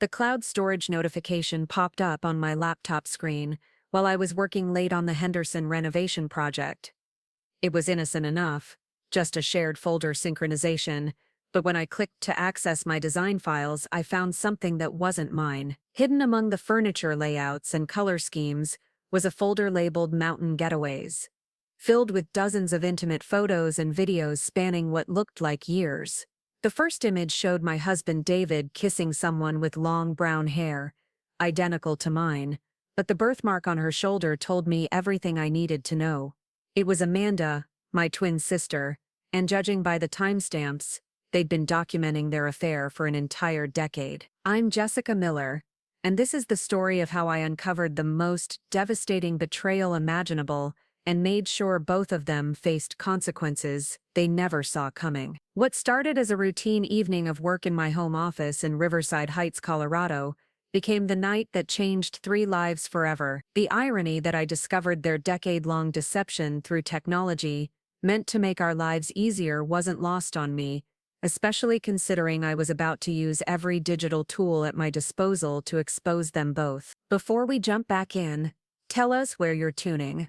The cloud storage notification popped up on my laptop screen while I was working late on the Henderson renovation project. It was innocent enough, just a shared folder synchronization, but when I clicked to access my design files, I found something that wasn't mine. Hidden among the furniture layouts and color schemes was a folder labeled Mountain Getaways, filled with dozens of intimate photos and videos spanning what looked like years. The first image showed my husband David kissing someone with long brown hair, identical to mine, but the birthmark on her shoulder told me everything I needed to know. It was Amanda, my twin sister, and judging by the timestamps, they'd been documenting their affair for an entire decade. I'm Jessica Miller, and this is the story of how I uncovered the most devastating betrayal imaginable and made sure both of them faced consequences they never saw coming. What started as a routine evening of work in my home office in Riverside Heights, Colorado, became the night that changed 3 lives forever. The irony that I discovered their decade-long deception through technology meant to make our lives easier wasn't lost on me, especially considering I was about to use every digital tool at my disposal to expose them both. Before we jump back in, tell us where you're tuning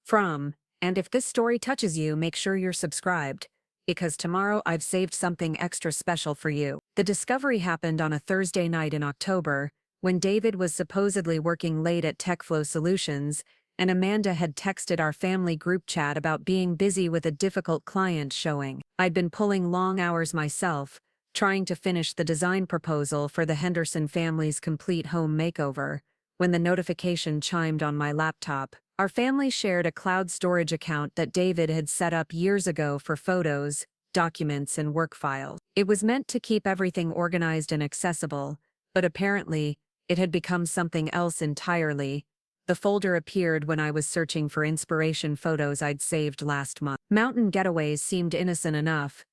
from, and if this story touches you, make sure you're subscribed, because tomorrow I've saved something extra special for you. The discovery happened on a Thursday night in October, when David was supposedly working late at TechFlow Solutions, and Amanda had texted our family group chat about being busy with a difficult client showing. I'd been pulling long hours myself, trying to finish the design proposal for the Henderson family's complete home makeover, when the notification chimed on my laptop. Our family shared a cloud storage account that David had set up years ago for photos, documents, and work files. It was meant to keep everything organized and accessible, but apparently, it had become something else entirely. The folder appeared when I was searching for inspiration photos I'd saved last month. Mountain Getaways seemed innocent enough.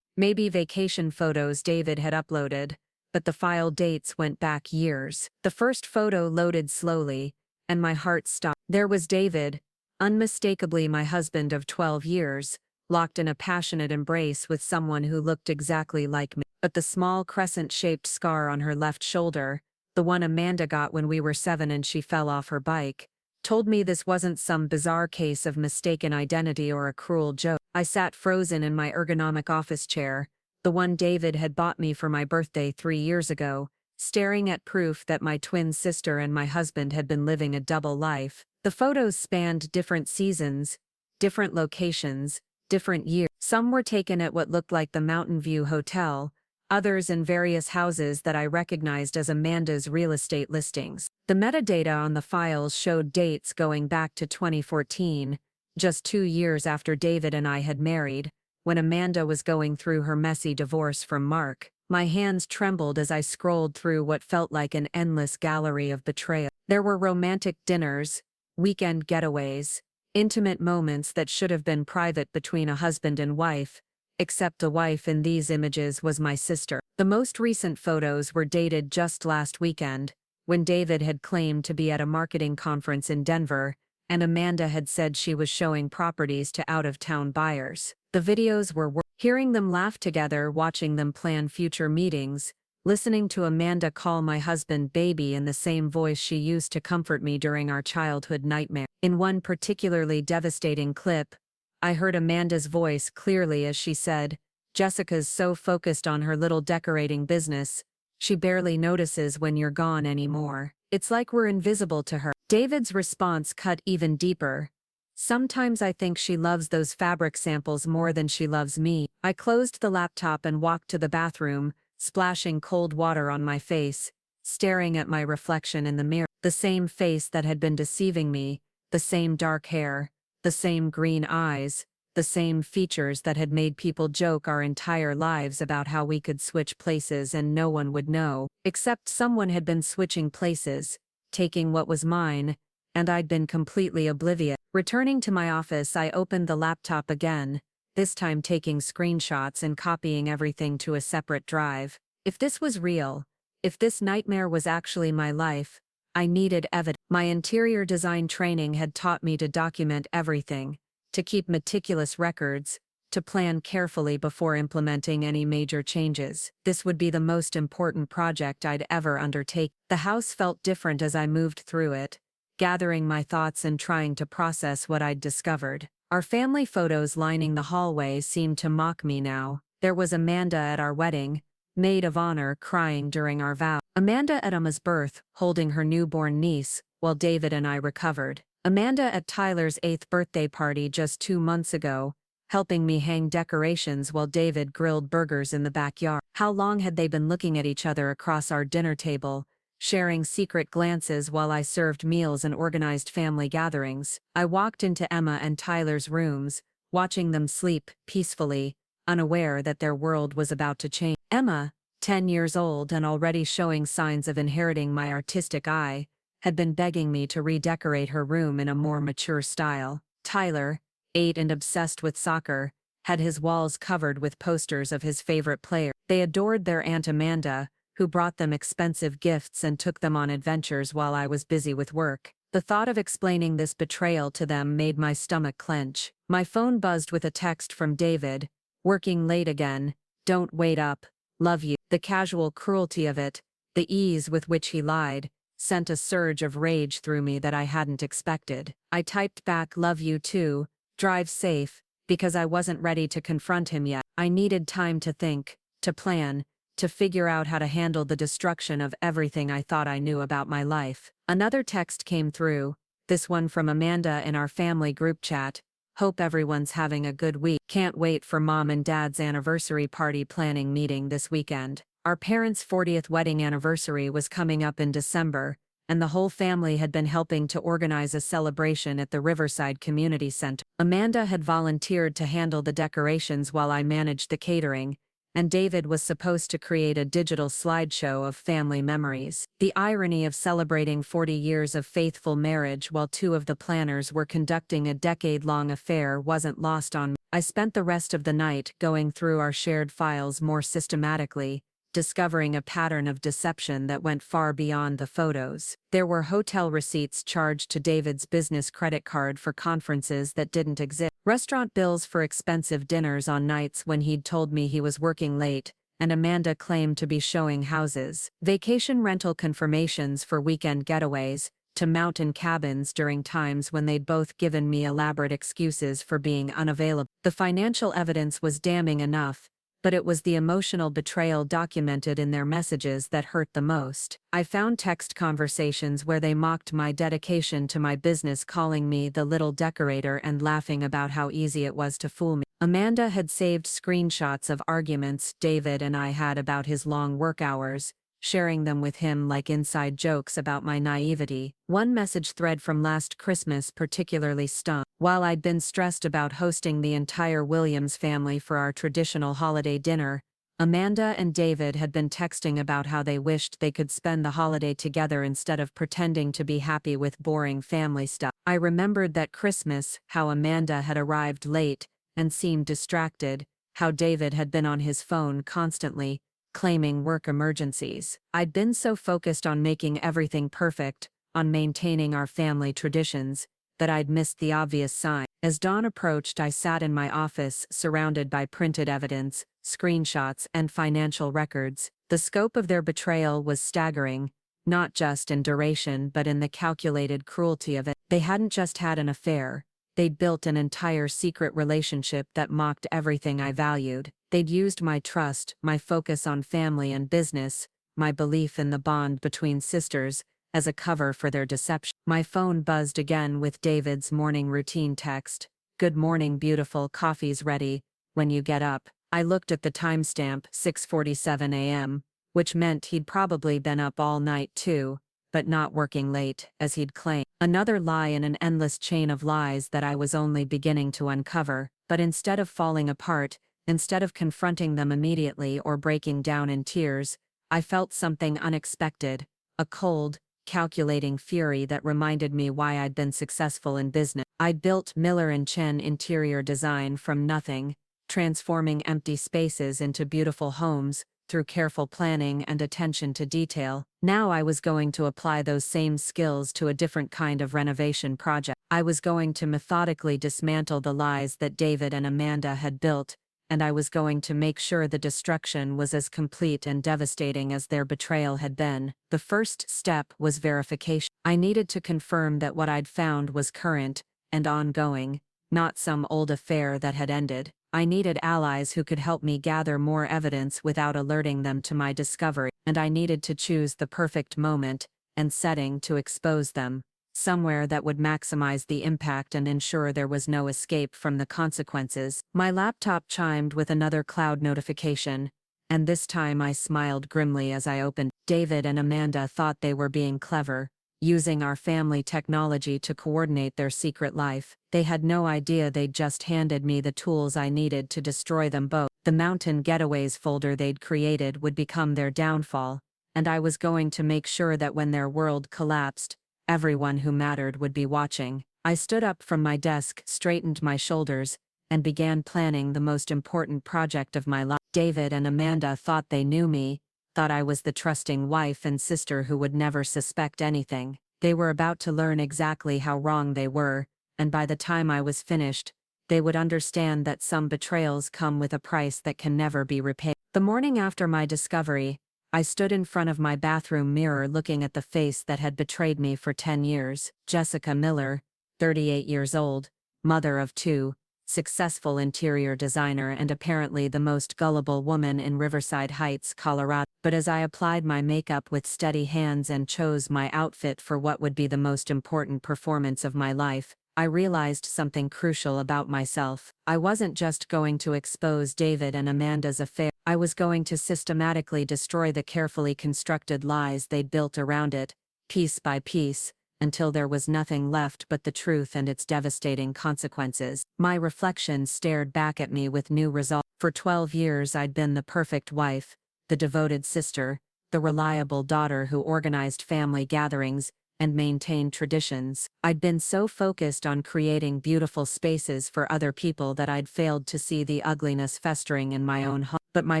Maybe vacation photos David had uploaded, but the file dates went back years. The first photo loaded slowly, and my heart stopped. There was David, unmistakably my husband of 12 years, locked in a passionate embrace with someone who looked exactly like me. But the small crescent-shaped scar on her left shoulder, the one Amanda got when we were 7 and she fell off her bike, told me this wasn't some bizarre case of mistaken identity or a cruel joke. I sat frozen in my ergonomic office chair, the one David had bought me for my birthday 3 years ago, staring at proof that my twin sister and my husband had been living a double life. The photos spanned different seasons, different locations, different years. Some were taken at what looked like the Mountain View Hotel, others in various houses that I recognized as Amanda's real estate listings. The metadata on the files showed dates going back to 2014, just 2 years after David and I had married, when Amanda was going through her messy divorce from Mark. My hands trembled as I scrolled through what felt like an endless gallery of betrayal. There were romantic dinners, weekend getaways, intimate moments that should have been private between a husband and wife, except the wife in these images was my sister. The most recent photos were dated just last weekend, when David had claimed to be at a marketing conference in Denver, and Amanda had said she was showing properties to out-of-town buyers. The videos were hearing them laugh together, watching them plan future meetings, listening to Amanda call my husband baby in the same voice she used to comfort me during our childhood nightmare. In one particularly devastating clip, I heard Amanda's voice clearly as she said, "Jessica's so focused on her little decorating business, she barely notices when you're gone anymore. It's like we're invisible to her." David's response cut even deeper. "Sometimes I think she loves those fabric samples more than she loves me." I closed the laptop and walked to the bathroom, splashing cold water on my face, staring at my reflection in the mirror. The same face that had been deceiving me, the same dark hair, the same green eyes, the same features that had made people joke our entire lives about how we could switch places and no one would know, except someone had been switching places, taking what was mine, and I'd been completely oblivious. Returning to my office, I opened the laptop again, this time taking screenshots and copying everything to a separate drive. If this was real, if this nightmare was actually my life, I needed evidence. My interior design training had taught me to document everything, to keep meticulous records, to plan carefully before implementing any major changes. This would be the most important project I'd ever undertake. The house felt different as I moved through it, gathering my thoughts and trying to process what I'd discovered. Our family photos lining the hallway seemed to mock me now. There was Amanda at our wedding, maid of honor crying during our vow. Amanda at Emma's birth, holding her newborn niece, while David and I recovered. Amanda at Tyler's 8th birthday party just 2 months ago, helping me hang decorations while David grilled burgers in the backyard. How long had they been looking at each other across our dinner table, sharing secret glances while I served meals and organized family gatherings? I walked into Emma and Tyler's rooms, watching them sleep peacefully, unaware that their world was about to change. Emma, 10 years old and already showing signs of inheriting my artistic eye, had been begging me to redecorate her room in a more mature style. Tyler, 8 and obsessed with soccer, had his walls covered with posters of his favorite player. They adored their Aunt Amanda, who brought them expensive gifts and took them on adventures while I was busy with work. The thought of explaining this betrayal to them made my stomach clench. My phone buzzed with a text from David, "Working late again, don't wait up, love you." The casual cruelty of it, the ease with which he lied, sent a surge of rage through me that I hadn't expected. I typed back, "Love you too, drive safe," because I wasn't ready to confront him yet. I needed time to think, to plan, to figure out how to handle the destruction of everything I thought I knew about my life. Another text came through, this one from Amanda in our family group chat. "Hope everyone's having a good week. Can't wait for Mom and Dad's anniversary party planning meeting this weekend." Our parents' 40th wedding anniversary was coming up in December, and the whole family had been helping to organize a celebration at the Riverside Community Center. Amanda had volunteered to handle the decorations while I managed the catering, and David was supposed to create a digital slideshow of family memories. The irony of celebrating 40 years of faithful marriage while 2 of the planners were conducting a decade-long affair wasn't lost on me. I spent the rest of the night going through our shared files more systematically, discovering a pattern of deception that went far beyond the photos. There were hotel receipts charged to David's business credit card for conferences that didn't exist, restaurant bills for expensive dinners on nights when he'd told me he was working late, and Amanda claimed to be showing houses, vacation rental confirmations for weekend getaways, to mountain cabins during times when they'd both given me elaborate excuses for being unavailable. The financial evidence was damning enough, but it was the emotional betrayal documented in their messages that hurt the most. I found text conversations where they mocked my dedication to my business, calling me the little decorator and laughing about how easy it was to fool me. Amanda had saved screenshots of arguments David and I had about his long work hours, sharing them with him like inside jokes about my naivety. One message thread from last Christmas particularly stung. While I'd been stressed about hosting the entire Williams family for our traditional holiday dinner, Amanda and David had been texting about how they wished they could spend the holiday together instead of pretending to be happy with boring family stuff. I remembered that Christmas, how Amanda had arrived late and seemed distracted, how David had been on his phone constantly, claiming work emergencies. I'd been so focused on making everything perfect, on maintaining our family traditions, that I'd missed the obvious sign. As dawn approached, I sat in my office, surrounded by printed evidence, screenshots, and financial records. The scope of their betrayal was staggering, not just in duration but in the calculated cruelty of it. They hadn't just had an affair, they'd built an entire secret relationship that mocked everything I valued. They'd used my trust, my focus on family and business, my belief in the bond between sisters, as a cover for their deception. My phone buzzed again with David's morning routine text. "Good morning, beautiful, coffee's ready when you get up." I looked at the timestamp, 6:47 a.m., which meant he'd probably been up all night too, but not working late, as he'd claimed. Another lie in an endless chain of lies that I was only beginning to uncover. But instead of falling apart, instead of confronting them immediately or breaking down in tears, I felt something unexpected, a cold, calculating fury that reminded me why I'd been successful in business. I'd built Miller & Chen interior design from nothing, transforming empty spaces into beautiful homes, through careful planning and attention to detail. Now I was going to apply those same skills to a different kind of renovation project. I was going to methodically dismantle the lies that David and Amanda had built, and I was going to make sure the destruction was as complete and devastating as their betrayal had been. The first step was verification. I needed to confirm that what I'd found was current and ongoing, not some old affair that had ended. I needed allies who could help me gather more evidence without alerting them to my discovery, and I needed to choose the perfect moment and setting to expose them, somewhere that would maximize the impact and ensure there was no escape from the consequences. My laptop chimed with another cloud notification, and this time I smiled grimly as I opened. David and Amanda thought they were being clever, using our family technology to coordinate their secret life. They had no idea they'd just handed me the tools I needed to destroy them both. The Mountain Getaways folder they'd created would become their downfall, and I was going to make sure that when their world collapsed, everyone who mattered would be watching. I stood up from my desk, straightened my shoulders, and began planning the most important project of my life. David and Amanda thought they knew me, thought I was the trusting wife and sister who would never suspect anything. They were about to learn exactly how wrong they were, and by the time I was finished, they would understand that some betrayals come with a price that can never be repaid. The morning after my discovery, I stood in front of my bathroom mirror looking at the face that had betrayed me for 10 years. Jessica Miller, 38 years old, mother of 2, successful interior designer and apparently the most gullible woman in Riverside Heights, Colorado. But as I applied my makeup with steady hands and chose my outfit for what would be the most important performance of my life, I realized something crucial about myself. I wasn't just going to expose David and Amanda's affair. I was going to systematically destroy the carefully constructed lies they'd built around it, piece by piece, until there was nothing left but the truth and its devastating consequences. My reflection stared back at me with new resolve. For 12 years I'd been the perfect wife, the devoted sister, the reliable daughter who organized family gatherings and maintained traditions. I'd been so focused on creating beautiful spaces for other people that I'd failed to see the ugliness festering in my own home. But my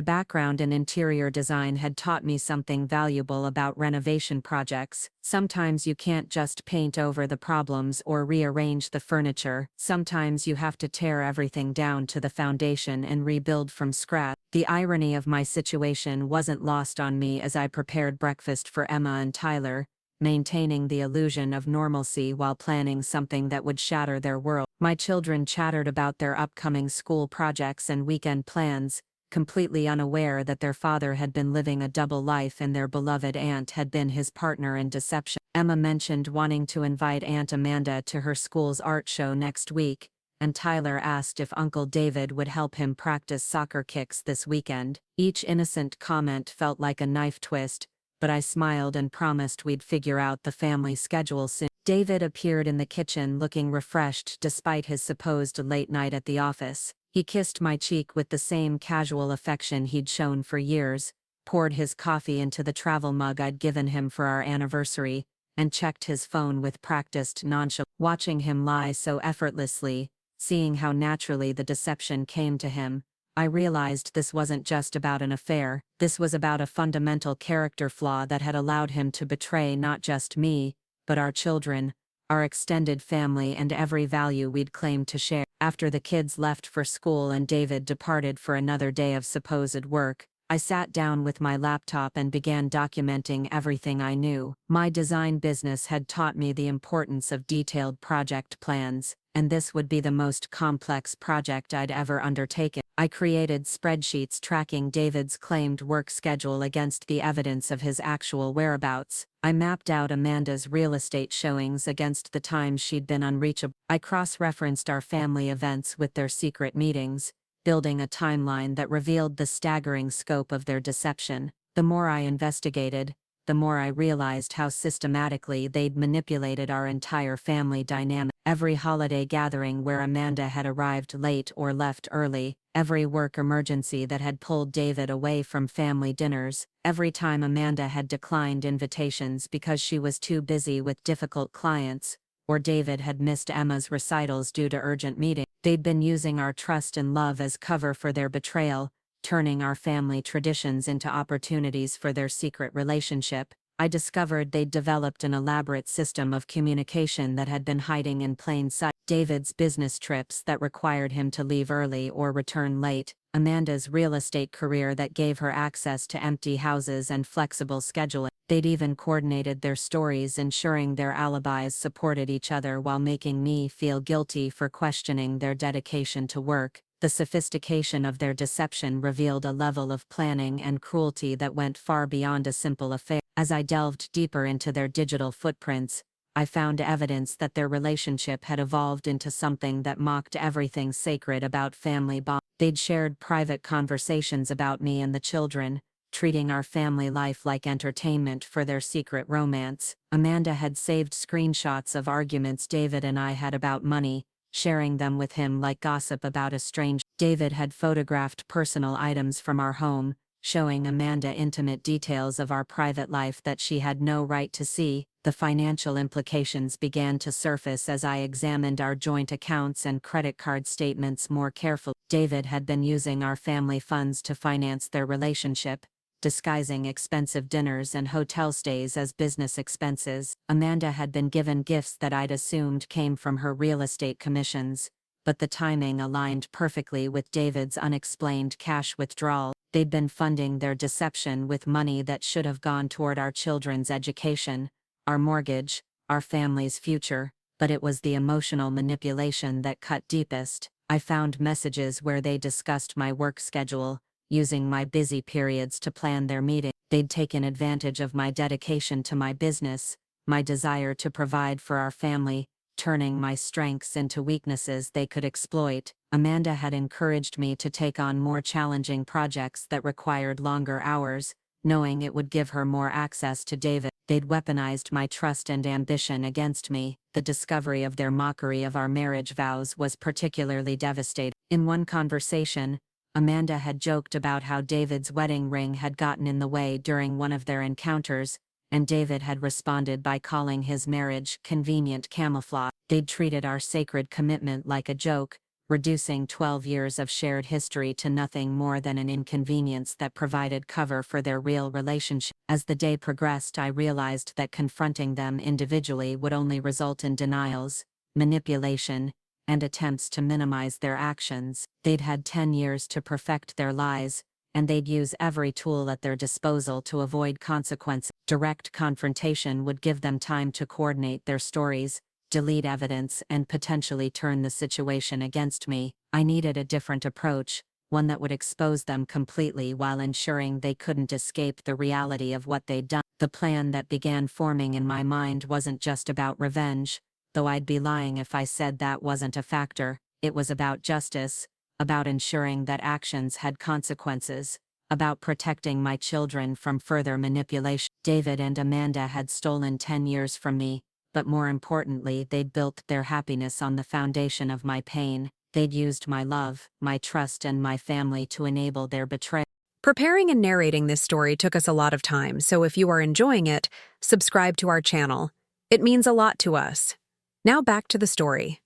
background in interior design had taught me something valuable about renovation projects. Sometimes you can't just paint over the problems or rearrange the furniture. Sometimes you have to tear everything down to the foundation and rebuild from scratch. The irony of my situation wasn't lost on me as I prepared breakfast for Emma and Tyler, maintaining the illusion of normalcy while planning something that would shatter their world. My children chattered about their upcoming school projects and weekend plans, completely unaware that their father had been living a double life and their beloved aunt had been his partner in deception. Emma mentioned wanting to invite Aunt Amanda to her school's art show next week, and Tyler asked if Uncle David would help him practice soccer kicks this weekend. Each innocent comment felt like a knife twist, but I smiled and promised we'd figure out the family schedule soon. David appeared in the kitchen looking refreshed despite his supposed late night at the office. He kissed my cheek with the same casual affection he'd shown for years, poured his coffee into the travel mug I'd given him for our anniversary, and checked his phone with practiced nonchalance. Watching him lie so effortlessly, seeing how naturally the deception came to him, I realized this wasn't just about an affair. This was about a fundamental character flaw that had allowed him to betray not just me, but our children, our extended family and every value we'd claimed to share. After the kids left for school and David departed for another day of supposed work, I sat down with my laptop and began documenting everything I knew. My design business had taught me the importance of detailed project plans, and this would be the most complex project I'd ever undertaken. I created spreadsheets tracking David's claimed work schedule against the evidence of his actual whereabouts. I mapped out Amanda's real estate showings against the times she'd been unreachable. I cross-referenced our family events with their secret meetings, building a timeline that revealed the staggering scope of their deception. The more I investigated, the more I realized how systematically they'd manipulated our entire family dynamic. Every holiday gathering where Amanda had arrived late or left early, every work emergency that had pulled David away from family dinners, every time Amanda had declined invitations because she was too busy with difficult clients, or David had missed Emma's recitals due to urgent meetings. They'd been using our trust and love as cover for their betrayal, turning our family traditions into opportunities for their secret relationship. I discovered they'd developed an elaborate system of communication that had been hiding in plain sight. David's business trips that required him to leave early or return late, Amanda's real estate career that gave her access to empty houses and flexible scheduling. They'd even coordinated their stories, ensuring their alibis supported each other while making me feel guilty for questioning their dedication to work. The sophistication of their deception revealed a level of planning and cruelty that went far beyond a simple affair. As I delved deeper into their digital footprints, I found evidence that their relationship had evolved into something that mocked everything sacred about family bonds. They'd shared private conversations about me and the children, treating our family life like entertainment for their secret romance. Amanda had saved screenshots of arguments David and I had about money, sharing them with him like gossip about a stranger. David had photographed personal items from our home, showing Amanda intimate details of our private life that she had no right to see. The financial implications began to surface as I examined our joint accounts and credit card statements more carefully. David had been using our family funds to finance their relationship, disguising expensive dinners and hotel stays as business expenses. Amanda had been given gifts that I'd assumed came from her real estate commissions, but the timing aligned perfectly with David's unexplained cash withdrawal. They'd been funding their deception with money that should have gone toward our children's education, our mortgage, our family's future, but it was the emotional manipulation that cut deepest. I found messages where they discussed my work schedule, using my busy periods to plan their meeting. They'd taken advantage of my dedication to my business, my desire to provide for our family, turning my strengths into weaknesses they could exploit. Amanda had encouraged me to take on more challenging projects that required longer hours, knowing it would give her more access to David. They'd weaponized my trust and ambition against me. The discovery of their mockery of our marriage vows was particularly devastating. In one conversation, Amanda had joked about how David's wedding ring had gotten in the way during one of their encounters, and David had responded by calling his marriage convenient camouflage. They'd treated our sacred commitment like a joke, reducing 12 years of shared history to nothing more than an inconvenience that provided cover for their real relationship. As the day progressed, I realized that confronting them individually would only result in denials, manipulation, and attempts to minimize their actions. They'd had 10 years to perfect their lies, and they'd use every tool at their disposal to avoid consequences. Direct confrontation would give them time to coordinate their stories, delete evidence, and potentially turn the situation against me. I needed a different approach, one that would expose them completely while ensuring they couldn't escape the reality of what they'd done. The plan that began forming in my mind wasn't just about revenge, though I'd be lying if I said that wasn't a factor. It was about justice, about ensuring that actions had consequences, about protecting my children from further manipulation. David and Amanda had stolen 10 years from me, but more importantly, they'd built their happiness on the foundation of my pain. They'd used my love, my trust, and my family to enable their betrayal. Preparing and narrating this story took us a lot of time, so if you are enjoying it, subscribe to our channel. It means a lot to us. Now back to the story.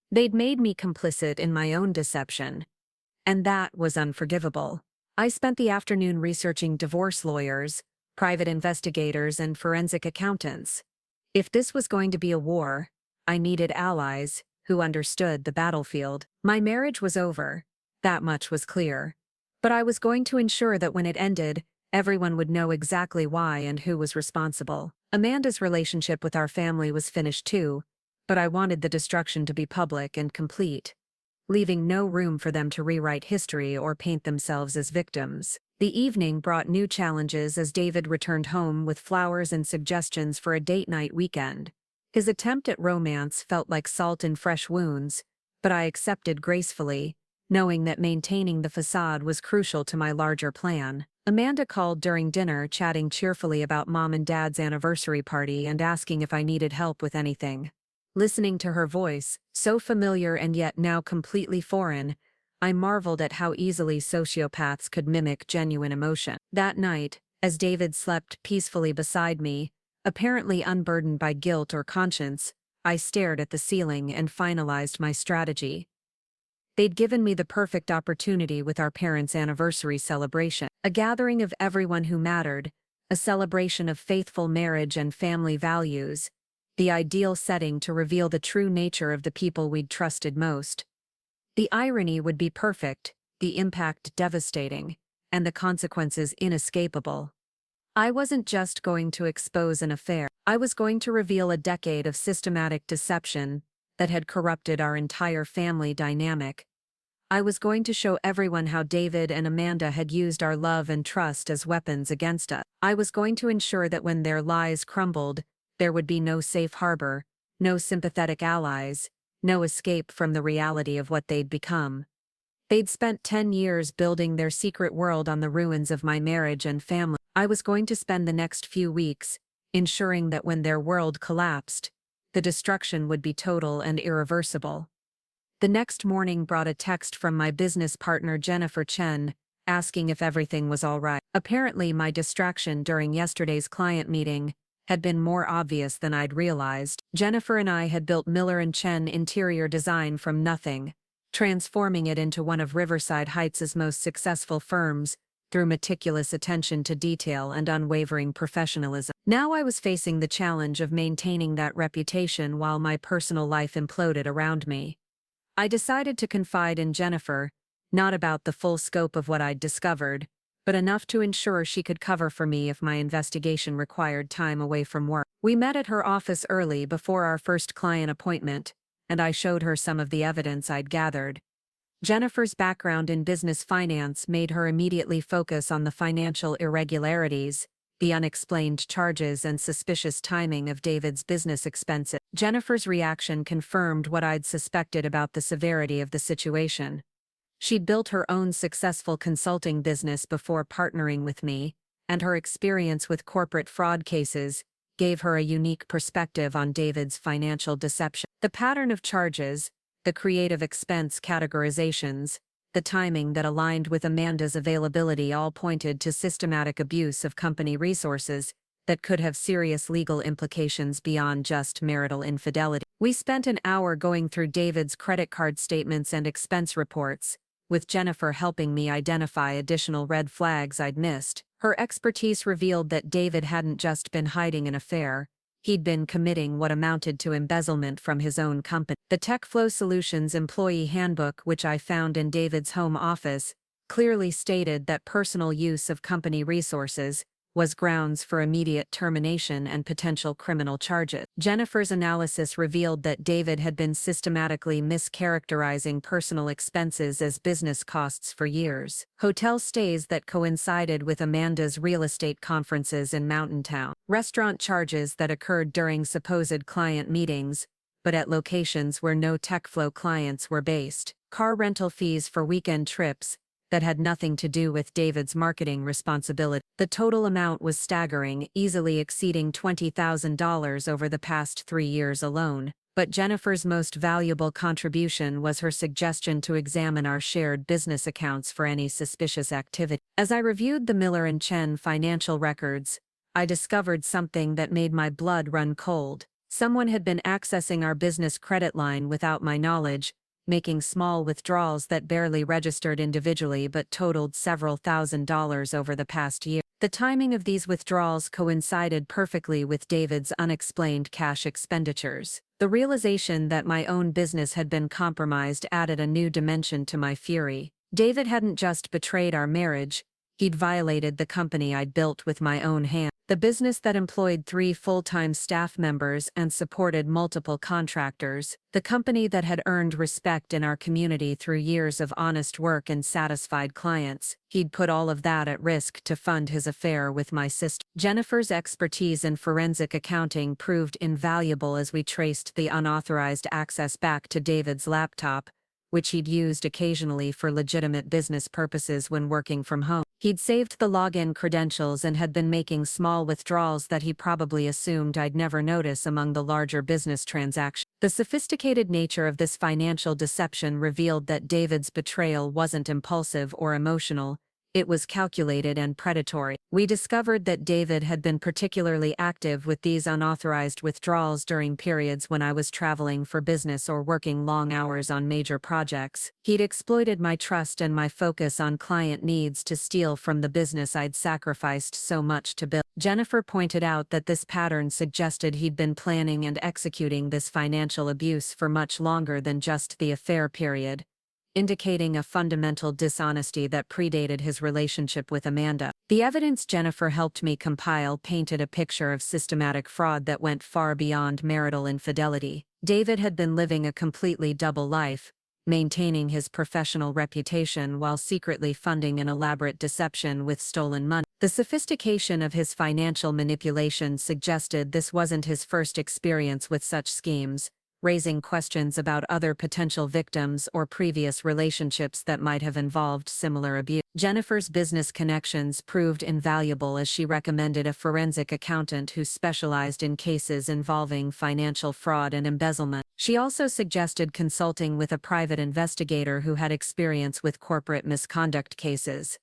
They'd made me complicit in my own deception, and that was unforgivable. I spent the afternoon researching divorce lawyers, private investigators, and forensic accountants. If this was going to be a war, I needed allies who understood the battlefield. My marriage was over, that much was clear. But I was going to ensure that when it ended, everyone would know exactly why and who was responsible. Amanda's relationship with our family was finished too, but I wanted the destruction to be public and complete, leaving no room for them to rewrite history or paint themselves as victims. The evening brought new challenges as David returned home with flowers and suggestions for a date night weekend. His attempt at romance felt like salt in fresh wounds, but I accepted gracefully, knowing that maintaining the facade was crucial to my larger plan. Amanda called during dinner, chatting cheerfully about Mom and Dad's anniversary party and asking if I needed help with anything. Listening to her voice, so familiar and yet now completely foreign, I marveled at how easily sociopaths could mimic genuine emotion. That night, as David slept peacefully beside me, apparently unburdened by guilt or conscience, I stared at the ceiling and finalized my strategy. They'd given me the perfect opportunity with our parents' anniversary celebration. A gathering of everyone who mattered, a celebration of faithful marriage and family values, the ideal setting to reveal the true nature of the people we'd trusted most. The irony would be perfect, the impact devastating, and the consequences inescapable. I wasn't just going to expose an affair. I was going to reveal a decade of systematic deception that had corrupted our entire family dynamic. I was going to show everyone how David and Amanda had used our love and trust as weapons against us. I was going to ensure that when their lies crumbled, there would be no safe harbor, no sympathetic allies, no escape from the reality of what they'd become. They'd spent 10 years building their secret world on the ruins of my marriage and family. I was going to spend the next few weeks ensuring that when their world collapsed, the destruction would be total and irreversible. The next morning brought a text from my business partner Jennifer Chen, asking if everything was all right. Apparently, my distraction during yesterday's client meeting had been more obvious than I'd realized. Jennifer and I had built Miller & Chen Interior Design from nothing, transforming it into one of Riverside Heights' most successful firms through meticulous attention to detail and unwavering professionalism. Now I was facing the challenge of maintaining that reputation while my personal life imploded around me. I decided to confide in Jennifer, not about the full scope of what I'd discovered, but enough to ensure she could cover for me if my investigation required time away from work. We met at her office early before our first client appointment, and I showed her some of the evidence I'd gathered. Jennifer's background in business finance made her immediately focus on the financial irregularities, the unexplained charges and suspicious timing of David's business expenses. Jennifer's reaction confirmed what I'd suspected about the severity of the situation. She'd built her own successful consulting business before partnering with me, and her experience with corporate fraud cases gave her a unique perspective on David's financial deception. The pattern of charges, the creative expense categorizations, the timing that aligned with Amanda's availability all pointed to systematic abuse of company resources that could have serious legal implications beyond just marital infidelity. We spent an hour going through David's credit card statements and expense reports, with Jennifer helping me identify additional red flags I'd missed. Her expertise revealed that David hadn't just been hiding an affair, he'd been committing what amounted to embezzlement from his own company. The TechFlow Solutions employee handbook, which I found in David's home office, clearly stated that personal use of company resources was grounds for immediate termination and potential criminal charges. Jennifer's analysis revealed that David had been systematically mischaracterizing personal expenses as business costs for years. Hotel stays that coincided with Amanda's real estate conferences in Mountain Town. Restaurant charges that occurred during supposed client meetings, but at locations where no TechFlow clients were based. Car rental fees for weekend trips that had nothing to do with David's marketing responsibility. The total amount was staggering, easily exceeding $20,000 over the past 3 years alone. But Jennifer's most valuable contribution was her suggestion to examine our shared business accounts for any suspicious activity. As I reviewed the Miller & Chen financial records, I discovered something that made my blood run cold. Someone had been accessing our business credit line without my knowledge, making small withdrawals that barely registered individually but totaled several $1,000s over the past year. The timing of these withdrawals coincided perfectly with David's unexplained cash expenditures. The realization that my own business had been compromised added a new dimension to my fury. David hadn't just betrayed our marriage, he'd violated the company I'd built with my own hands. The business that employed 3 full-time staff members and supported multiple contractors, the company that had earned respect in our community through years of honest work and satisfied clients. He'd put all of that at risk to fund his affair with my sister. Jennifer's expertise in forensic accounting proved invaluable as we traced the unauthorized access back to David's laptop, which he'd used occasionally for legitimate business purposes when working from home. He'd saved the login credentials and had been making small withdrawals that he probably assumed I'd never notice among the larger business transactions. The sophisticated nature of this financial deception revealed that David's betrayal wasn't impulsive or emotional, It was calculated and predatory. We discovered that David had been particularly active with these unauthorized withdrawals during periods when I was traveling for business or working long hours on major projects. He'd exploited my trust and my focus on client needs to steal from the business I'd sacrificed so much to build. Jennifer pointed out that this pattern suggested he'd been planning and executing this financial abuse for much longer than just the affair period, indicating a fundamental dishonesty that predated his relationship with Amanda. The evidence Jennifer helped me compile painted a picture of systematic fraud that went far beyond marital infidelity. David had been living a completely double life, maintaining his professional reputation while secretly funding an elaborate deception with stolen money. The sophistication of his financial manipulation suggested this wasn't his first experience with such schemes, raising questions about other potential victims or previous relationships that might have involved similar abuse. Jennifer's business connections proved invaluable as she recommended a forensic accountant who specialized in cases involving financial fraud and embezzlement. She also suggested consulting with a private investigator who had experience with corporate misconduct cases,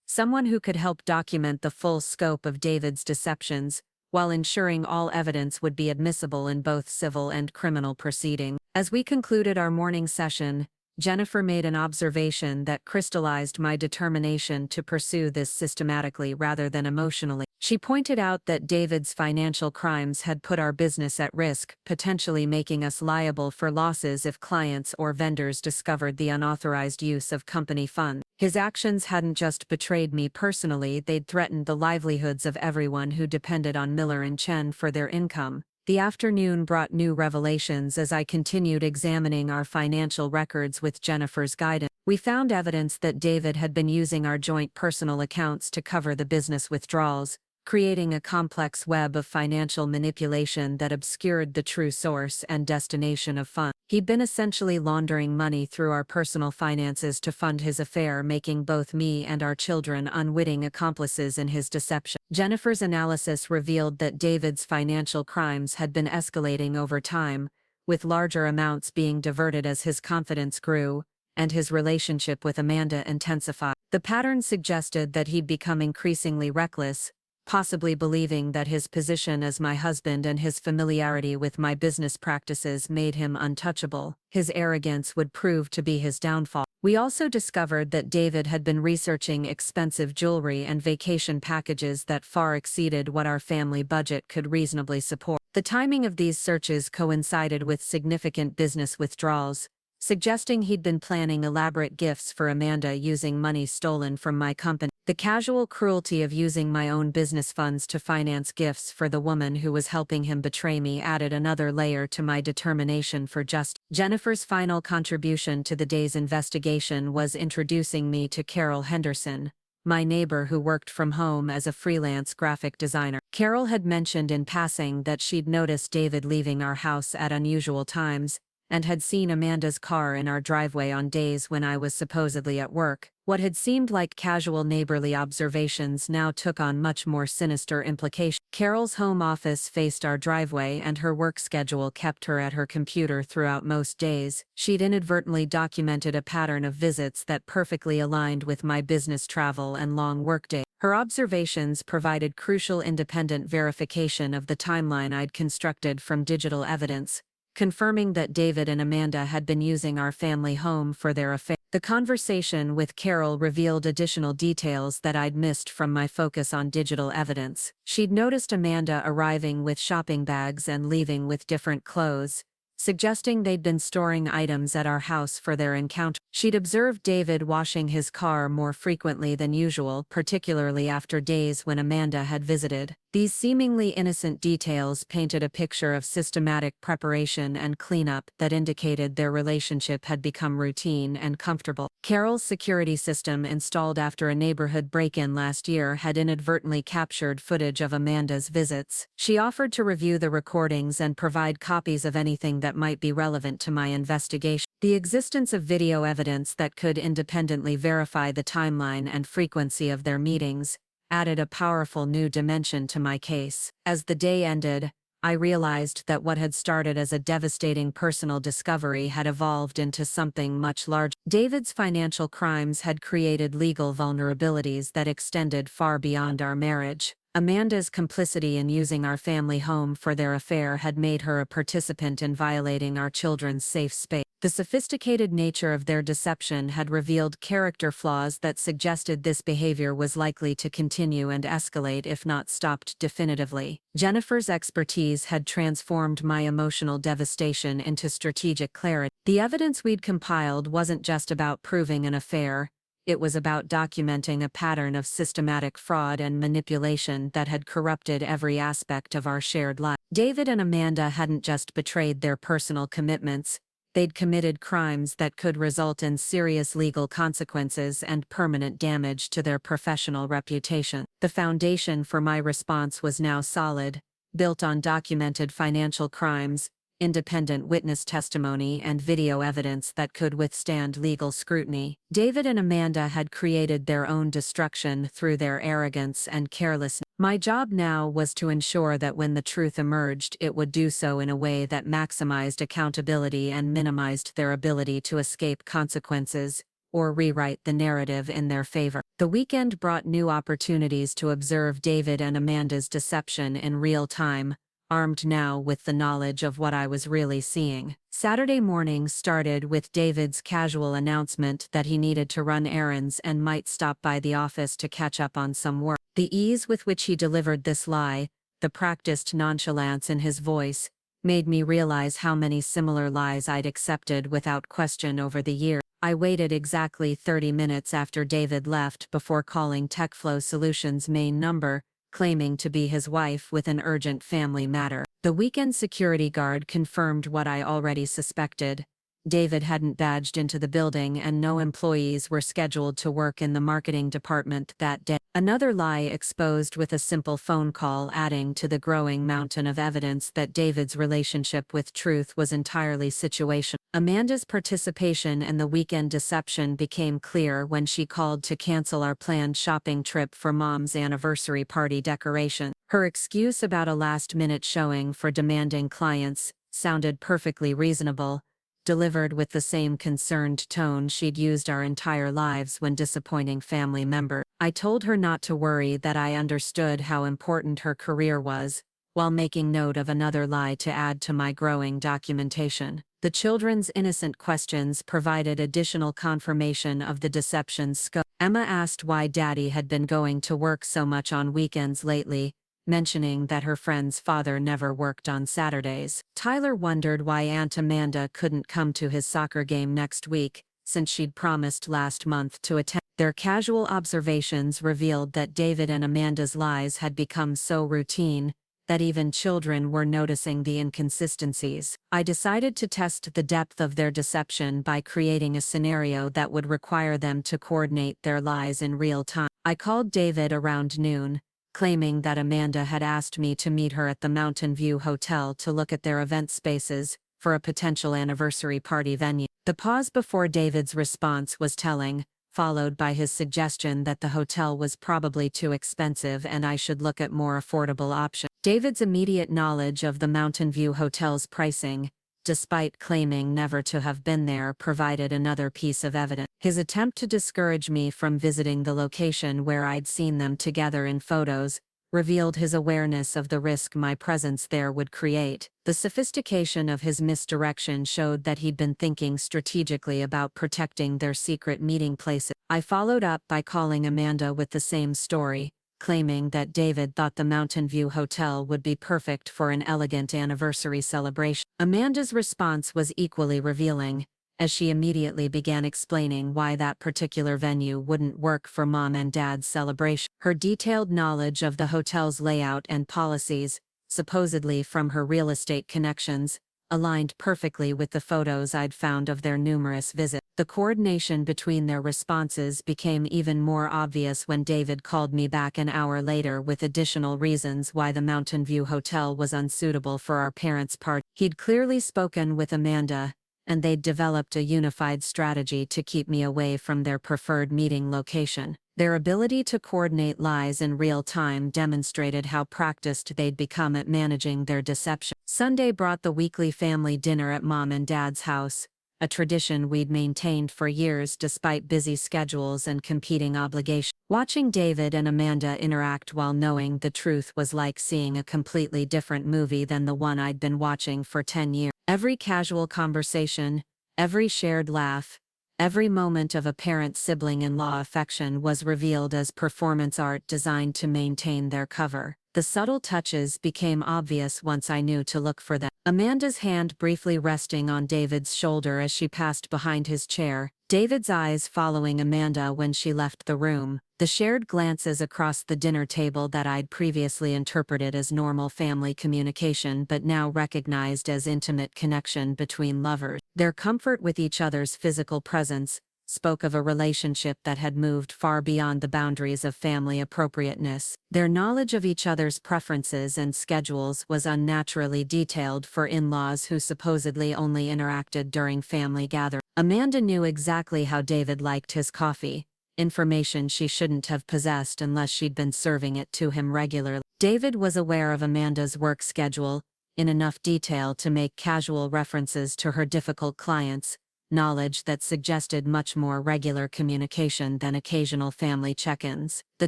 someone who could help document the full scope of David's deceptions, while ensuring all evidence would be admissible in both civil and criminal proceedings. As we concluded our morning session, Jennifer made an observation that crystallized my determination to pursue this systematically rather than emotionally. She pointed out that David's financial crimes had put our business at risk, potentially making us liable for losses if clients or vendors discovered the unauthorized use of company funds. His actions hadn't just betrayed me personally, they'd threatened the livelihoods of everyone who depended on Miller and Chen for their income. The afternoon brought new revelations as I continued examining our financial records with Jennifer's guidance. We found evidence that David had been using our joint personal accounts to cover the business withdrawals, creating a complex web of financial manipulation that obscured the true source and destination of funds. He'd been essentially laundering money through our personal finances to fund his affair, making both me and our children unwitting accomplices in his deception. Jennifer's analysis revealed that David's financial crimes had been escalating over time, with larger amounts being diverted as his confidence grew and his relationship with Amanda intensified. The pattern suggested that he'd become increasingly reckless, possibly believing that his position as my husband and his familiarity with my business practices made him untouchable. His arrogance would prove to be his downfall. We also discovered that David had been researching expensive jewelry and vacation packages that far exceeded what our family budget could reasonably support. The timing of these searches coincided with significant business withdrawals, suggesting he'd been planning elaborate gifts for Amanda using money stolen from my company. The casual cruelty of using my own business funds to finance gifts for the woman who was helping him betray me added another layer to my determination for justice. Jennifer's final contribution to the day's investigation was introducing me to Carol Henderson, my neighbor who worked from home as a freelance graphic designer. Carol had mentioned in passing that she'd noticed David leaving our house at unusual times, and had seen Amanda's car in our driveway on days when I was supposedly at work. What had seemed like casual neighborly observations now took on much more sinister implications. Carol's home office faced our driveway, and her work schedule kept her at her computer throughout most days. She'd inadvertently documented a pattern of visits that perfectly aligned with my business travel and long workday. Her observations provided crucial independent verification of the timeline I'd constructed from digital evidence, confirming that David and Amanda had been using our family home for their affair. The conversation with Carol revealed additional details that I'd missed from my focus on digital evidence. She'd noticed Amanda arriving with shopping bags and leaving with different clothes, suggesting they'd been storing items at our house for their encounter. She'd observed David washing his car more frequently than usual, particularly after days when Amanda had visited. These seemingly innocent details painted a picture of systematic preparation and cleanup that indicated their relationship had become routine and comfortable. Carol's security system, installed after a neighborhood break-in last year, had inadvertently captured footage of Amanda's visits. She offered to review the recordings and provide copies of anything that might be relevant to my investigation. The existence of video evidence that could independently verify the timeline and frequency of their meetings added a powerful new dimension to my case. As the day ended, I realized that what had started as a devastating personal discovery had evolved into something much larger. David's financial crimes had created legal vulnerabilities that extended far beyond our marriage. Amanda's complicity in using our family home for their affair had made her a participant in violating our children's safe space. The sophisticated nature of their deception had revealed character flaws that suggested this behavior was likely to continue and escalate if not stopped definitively. Jennifer's expertise had transformed my emotional devastation into strategic clarity. The evidence we'd compiled wasn't just about proving an affair. It was about documenting a pattern of systematic fraud and manipulation that had corrupted every aspect of our shared life. David and Amanda hadn't just betrayed their personal commitments, they'd committed crimes that could result in serious legal consequences and permanent damage to their professional reputation. The foundation for my response was now solid, built on documented financial crimes, independent witness testimony, and video evidence that could withstand legal scrutiny. David and Amanda had created their own destruction through their arrogance and carelessness. My job now was to ensure that when the truth emerged, it would do so in a way that maximized accountability and minimized their ability to escape consequences or rewrite the narrative in their favor. The weekend brought new opportunities to observe David and Amanda's deception in real time, armed now with the knowledge of what I was really seeing. Saturday morning started with David's casual announcement that he needed to run errands and might stop by the office to catch up on some work. The ease with which he delivered this lie, the practiced nonchalance in his voice, made me realize how many similar lies I'd accepted without question over the years. I waited exactly 30 minutes after David left before calling TechFlow Solutions' main number, claiming to be his wife with an urgent family matter. The weekend security guard confirmed what I already suspected. David hadn't badged into the building and no employees were scheduled to work in the marketing department that day. Another lie exposed with a simple phone call, adding to the growing mountain of evidence that David's relationship with truth was entirely situational. Amanda's participation in the weekend deception became clear when she called to cancel our planned shopping trip for Mom's anniversary party decoration. Her excuse about a last-minute showing for demanding clients sounded perfectly reasonable, delivered with the same concerned tone she'd used our entire lives when disappointing family members. I told her not to worry, that I understood how important her career was, while making note of another lie to add to my growing documentation. The children's innocent questions provided additional confirmation of the deception's scope. Emma asked why Daddy had been going to work so much on weekends lately, mentioning that her friend's father never worked on Saturdays. Tyler wondered why Aunt Amanda couldn't come to his soccer game next week, since she'd promised last month to attend. Their casual observations revealed that David and Amanda's lies had become so routine that even children were noticing the inconsistencies. I decided to test the depth of their deception by creating a scenario that would require them to coordinate their lies in real time. I called David around noon, claiming that Amanda had asked me to meet her at the Mountain View Hotel to look at their event spaces for a potential anniversary party venue. The pause before David's response was telling, followed by his suggestion that the hotel was probably too expensive and I should look at more affordable options. David's immediate knowledge of the Mountain View Hotel's pricing, despite claiming never to have been there, provided another piece of evidence. His attempt to discourage me from visiting the location where I'd seen them together in photos revealed his awareness of the risk my presence there would create. The sophistication of his misdirection showed that he'd been thinking strategically about protecting their secret meeting places. I followed up by calling Amanda with the same story, claiming that David thought the Mountain View Hotel would be perfect for an elegant anniversary celebration. Amanda's response was equally revealing, as she immediately began explaining why that particular venue wouldn't work for Mom and Dad's celebration. Her detailed knowledge of the hotel's layout and policies, supposedly from her real estate connections, aligned perfectly with the photos I'd found of their numerous visits. The coordination between their responses became even more obvious when David called me back an hour later with additional reasons why the Mountain View Hotel was unsuitable for our parents' party. He'd clearly spoken with Amanda, and they'd developed a unified strategy to keep me away from their preferred meeting location. Their ability to coordinate lies in real time demonstrated how practiced they'd become at managing their deception. Sunday brought the weekly family dinner at Mom and Dad's house, a tradition we'd maintained for years despite busy schedules and competing obligations. Watching David and Amanda interact while knowing the truth was like seeing a completely different movie than the one I'd been watching for 10 years. Every casual conversation, every shared laugh, every moment of apparent sibling-in-law affection was revealed as performance art designed to maintain their cover. The subtle touches became obvious once I knew to look for them. Amanda's hand briefly resting on David's shoulder as she passed behind his chair, David's eyes following Amanda when she left the room, the shared glances across the dinner table that I'd previously interpreted as normal family communication but now recognized as intimate connection between lovers. Their comfort with each other's physical presence spoke of a relationship that had moved far beyond the boundaries of family appropriateness. Their knowledge of each other's preferences and schedules was unnaturally detailed for in-laws who supposedly only interacted during family gatherings. Amanda knew exactly how David liked his coffee, information she shouldn't have possessed unless she'd been serving it to him regularly. David was aware of Amanda's work schedule in enough detail to make casual references to her difficult clients, knowledge that suggested much more regular communication than occasional family check-ins. The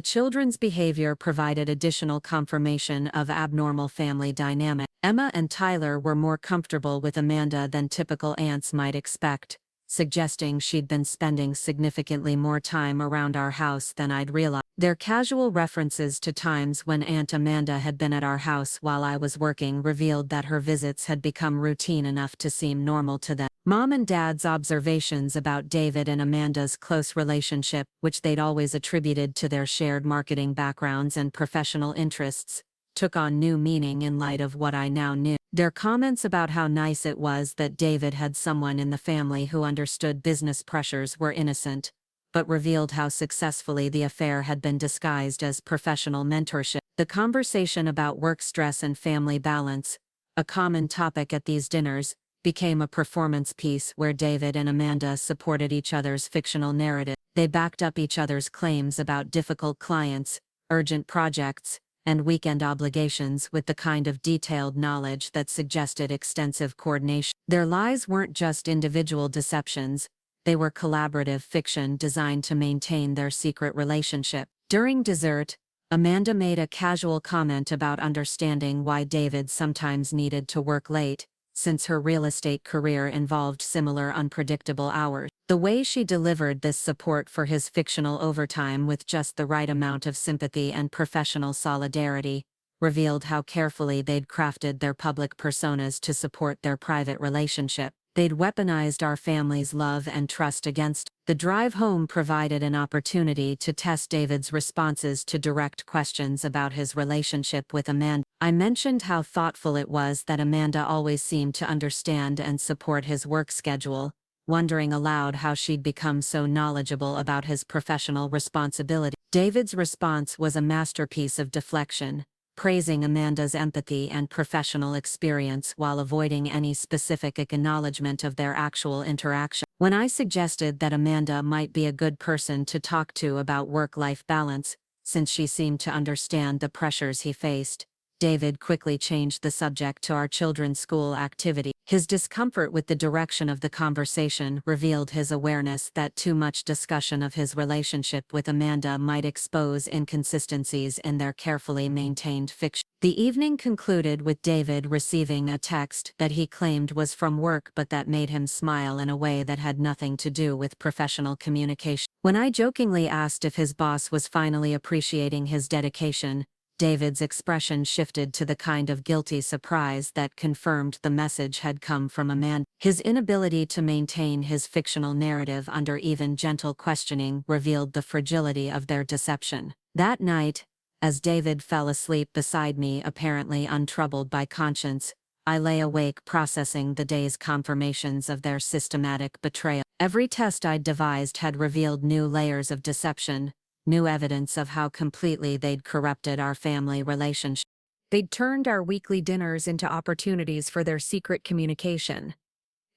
children's behavior provided additional confirmation of abnormal family dynamic. Emma and Tyler were more comfortable with Amanda than typical aunts might expect, suggesting she'd been spending significantly more time around our house than I'd realized. Their casual references to times when Aunt Amanda had been at our house while I was working revealed that her visits had become routine enough to seem normal to them. Mom and Dad's observations about David and Amanda's close relationship, which they'd always attributed to their shared marketing backgrounds and professional interests, took on new meaning in light of what I now knew. Their comments about how nice it was that David had someone in the family who understood business pressures were innocent, but revealed how successfully the affair had been disguised as professional mentorship. The conversation about work stress and family balance, a common topic at these dinners, became a performance piece where David and Amanda supported each other's fictional narrative. They backed up each other's claims about difficult clients, urgent projects, and weekend obligations with the kind of detailed knowledge that suggested extensive coordination. Their lies weren't just individual deceptions, they were collaborative fiction designed to maintain their secret relationship. During dessert, Amanda made a casual comment about understanding why David sometimes needed to work late, since her real estate career involved similar unpredictable hours. The way she delivered this support for his fictional overtime with just the right amount of sympathy and professional solidarity revealed how carefully they'd crafted their public personas to support their private relationship. They'd weaponized our family's love and trust against. The drive home provided an opportunity to test David's responses to direct questions about his relationship with Amanda. I mentioned how thoughtful it was that Amanda always seemed to understand and support his work schedule, wondering aloud how she'd become so knowledgeable about his professional responsibility. David's response was a masterpiece of deflection, praising Amanda's empathy and professional experience while avoiding any specific acknowledgement of their actual interaction. When I suggested that Amanda might be a good person to talk to about work-life balance, since she seemed to understand the pressures he faced, David quickly changed the subject to our children's school activity. His discomfort with the direction of the conversation revealed his awareness that too much discussion of his relationship with Amanda might expose inconsistencies in their carefully maintained fiction. The evening concluded with David receiving a text that he claimed was from work but that made him smile in a way that had nothing to do with professional communication. When I jokingly asked if his boss was finally appreciating his dedication, David's expression shifted to the kind of guilty surprise that confirmed the message had come from Amanda. His inability to maintain his fictional narrative under even gentle questioning revealed the fragility of their deception. That night, as David fell asleep beside me, apparently untroubled by conscience, I lay awake processing the day's confirmations of their systematic betrayal. Every test I'd devised had revealed new layers of deception, new evidence of how completely they'd corrupted our family relationship. They'd turned our weekly dinners into opportunities for their secret communication.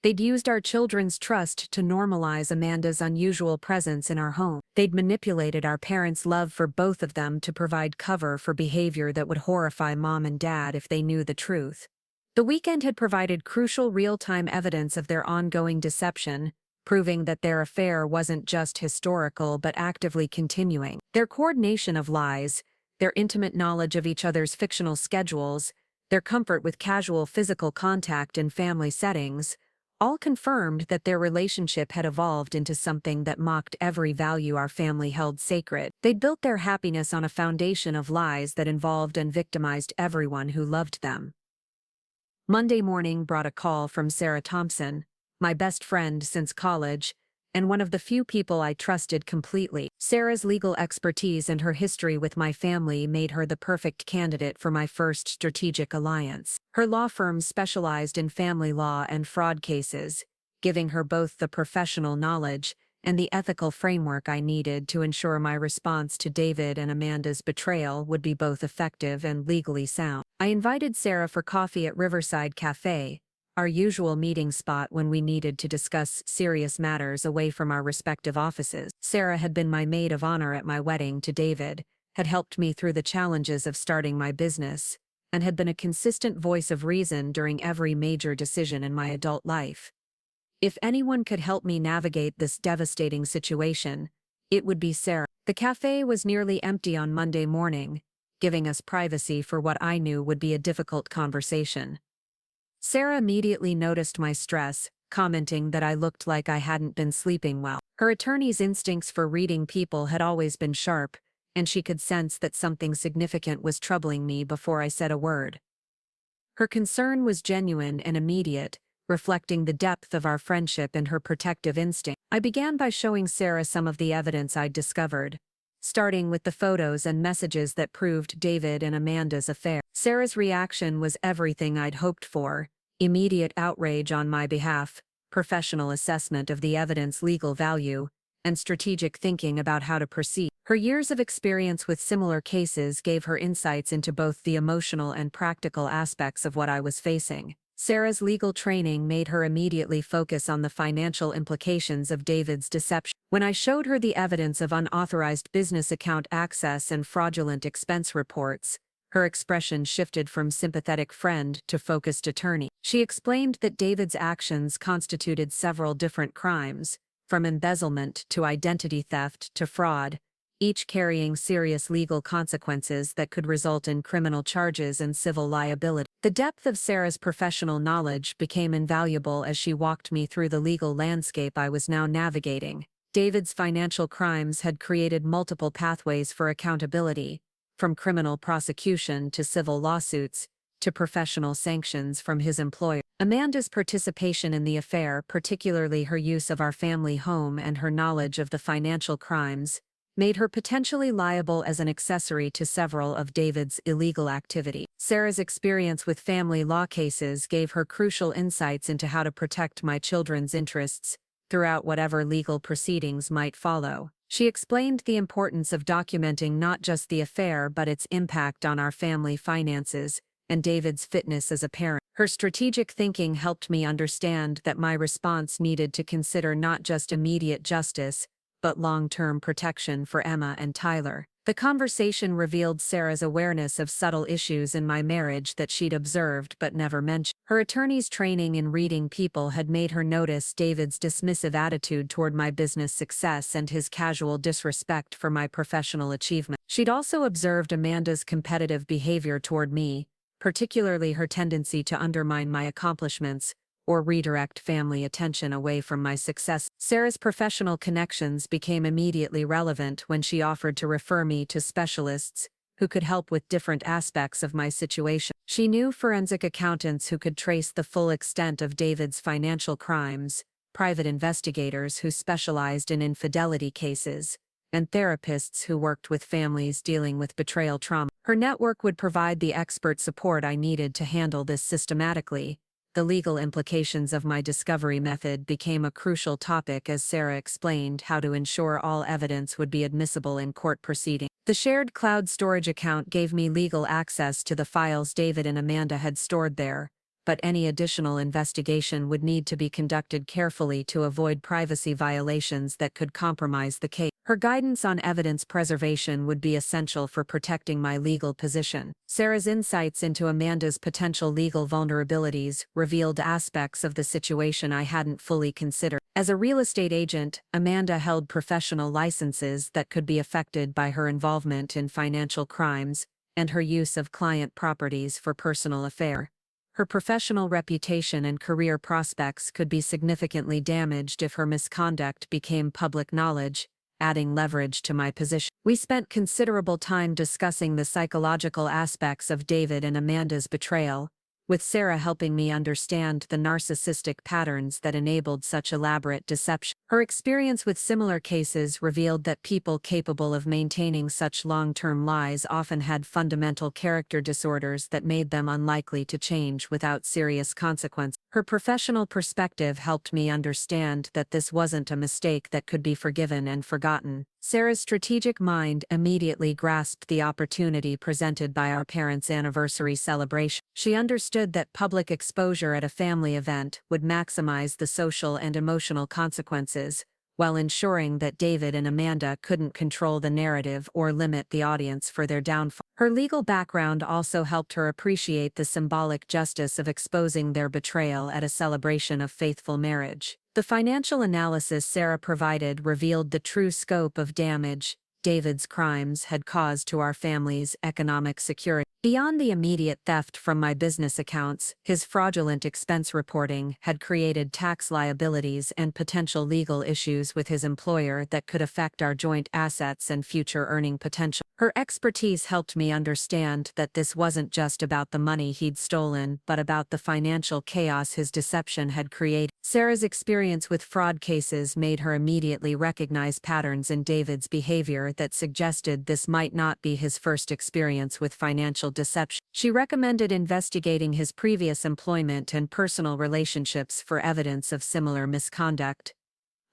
They'd used our children's trust to normalize Amanda's unusual presence in our home. They'd manipulated our parents' love for both of them to provide cover for behavior that would horrify Mom and Dad if they knew the truth. The weekend had provided crucial real-time evidence of their ongoing deception, proving that their affair wasn't just historical but actively continuing. Their coordination of lies, their intimate knowledge of each other's fictional schedules, their comfort with casual physical contact in family settings, all confirmed that their relationship had evolved into something that mocked every value our family held sacred. They'd built their happiness on a foundation of lies that involved and victimized everyone who loved them. Monday morning brought a call from Sarah Thompson, my best friend since college, and one of the few people I trusted completely. Sarah's legal expertise and her history with my family made her the perfect candidate for my first strategic alliance. Her law firm specialized in family law and fraud cases, giving her both the professional knowledge and the ethical framework I needed to ensure my response to David and Amanda's betrayal would be both effective and legally sound. I invited Sarah for coffee at Riverside Cafe, our usual meeting spot when we needed to discuss serious matters away from our respective offices. Sarah had been my maid of honor at my wedding to David, had helped me through the challenges of starting my business, and had been a consistent voice of reason during every major decision in my adult life. If anyone could help me navigate this devastating situation, it would be Sarah. The cafe was nearly empty on Monday morning, giving us privacy for what I knew would be a difficult conversation. Sarah immediately noticed my stress, commenting that I looked like I hadn't been sleeping well. Her attorney's instincts for reading people had always been sharp, and she could sense that something significant was troubling me before I said a word. Her concern was genuine and immediate, reflecting the depth of our friendship and her protective instinct. I began by showing Sarah some of the evidence I'd discovered, starting with the photos and messages that proved David and Amanda's affair. Sarah's reaction was everything I'd hoped for: immediate outrage on my behalf, professional assessment of the evidence's legal value, and strategic thinking about how to proceed. Her years of experience with similar cases gave her insights into both the emotional and practical aspects of what I was facing. Sarah's legal training made her immediately focus on the financial implications of David's deception. When I showed her the evidence of unauthorized business account access and fraudulent expense reports, her expression shifted from sympathetic friend to focused attorney. She explained that David's actions constituted several different crimes, from embezzlement to identity theft to fraud, each carrying serious legal consequences that could result in criminal charges and civil liability. The depth of Sarah's professional knowledge became invaluable as she walked me through the legal landscape I was now navigating. David's financial crimes had created multiple pathways for accountability, from criminal prosecution to civil lawsuits, to professional sanctions from his employer. Amanda's participation in the affair, particularly her use of our family home and her knowledge of the financial crimes, made her potentially liable as an accessory to several of David's illegal activity. Sarah's experience with family law cases gave her crucial insights into how to protect my children's interests throughout whatever legal proceedings might follow. She explained the importance of documenting not just the affair but its impact on our family finances and David's fitness as a parent. Her strategic thinking helped me understand that my response needed to consider not just immediate justice, but long-term protection for Emma and Tyler. The conversation revealed Sarah's awareness of subtle issues in my marriage that she'd observed but never mentioned. Her attorney's training in reading people had made her notice David's dismissive attitude toward my business success and his casual disrespect for my professional achievement. She'd also observed Amanda's competitive behavior toward me, particularly her tendency to undermine my accomplishments or redirect family attention away from my success. Sarah's professional connections became immediately relevant when she offered to refer me to specialists who could help with different aspects of my situation. She knew forensic accountants who could trace the full extent of David's financial crimes, private investigators who specialized in infidelity cases, and therapists who worked with families dealing with betrayal trauma. Her network would provide the expert support I needed to handle this systematically. The legal implications of my discovery method became a crucial topic as Sarah explained how to ensure all evidence would be admissible in court proceedings. The shared cloud storage account gave me legal access to the files David and Amanda had stored there, but any additional investigation would need to be conducted carefully to avoid privacy violations that could compromise the case. Her guidance on evidence preservation would be essential for protecting my legal position. Sarah's insights into Amanda's potential legal vulnerabilities revealed aspects of the situation I hadn't fully considered. As a real estate agent, Amanda held professional licenses that could be affected by her involvement in financial crimes and her use of client properties for personal affairs. Her professional reputation and career prospects could be significantly damaged if her misconduct became public knowledge, adding leverage to my position. We spent considerable time discussing the psychological aspects of David and Amanda's betrayal, with Sarah helping me understand the narcissistic patterns that enabled such elaborate deception. Her experience with similar cases revealed that people capable of maintaining such long-term lies often had fundamental character disorders that made them unlikely to change without serious consequence. Her professional perspective helped me understand that this wasn't a mistake that could be forgiven and forgotten. Sarah's strategic mind immediately grasped the opportunity presented by our parents' anniversary celebration. She understood that public exposure at a family event would maximize the social and emotional consequences, while ensuring that David and Amanda couldn't control the narrative or limit the audience for their downfall. Her legal background also helped her appreciate the symbolic justice of exposing their betrayal at a celebration of faithful marriage. The financial analysis Sarah provided revealed the true scope of damage David's crimes had caused to our family's economic security. Beyond the immediate theft from my business accounts, his fraudulent expense reporting had created tax liabilities and potential legal issues with his employer that could affect our joint assets and future earning potential. Her expertise helped me understand that this wasn't just about the money he'd stolen, but about the financial chaos his deception had created. Sarah's experience with fraud cases made her immediately recognize patterns in David's behavior that suggested this might not be his first experience with financial deception. She recommended investigating his previous employment and personal relationships for evidence of similar misconduct.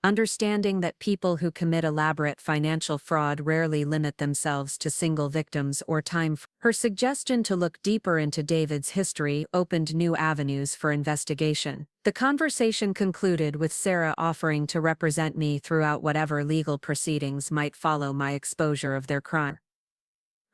Understanding that people who commit elaborate financial fraud rarely limit themselves to single victims or time. Her suggestion to look deeper into David's history opened new avenues for investigation. The conversation concluded with Sarah offering to represent me throughout whatever legal proceedings might follow my exposure of their crime.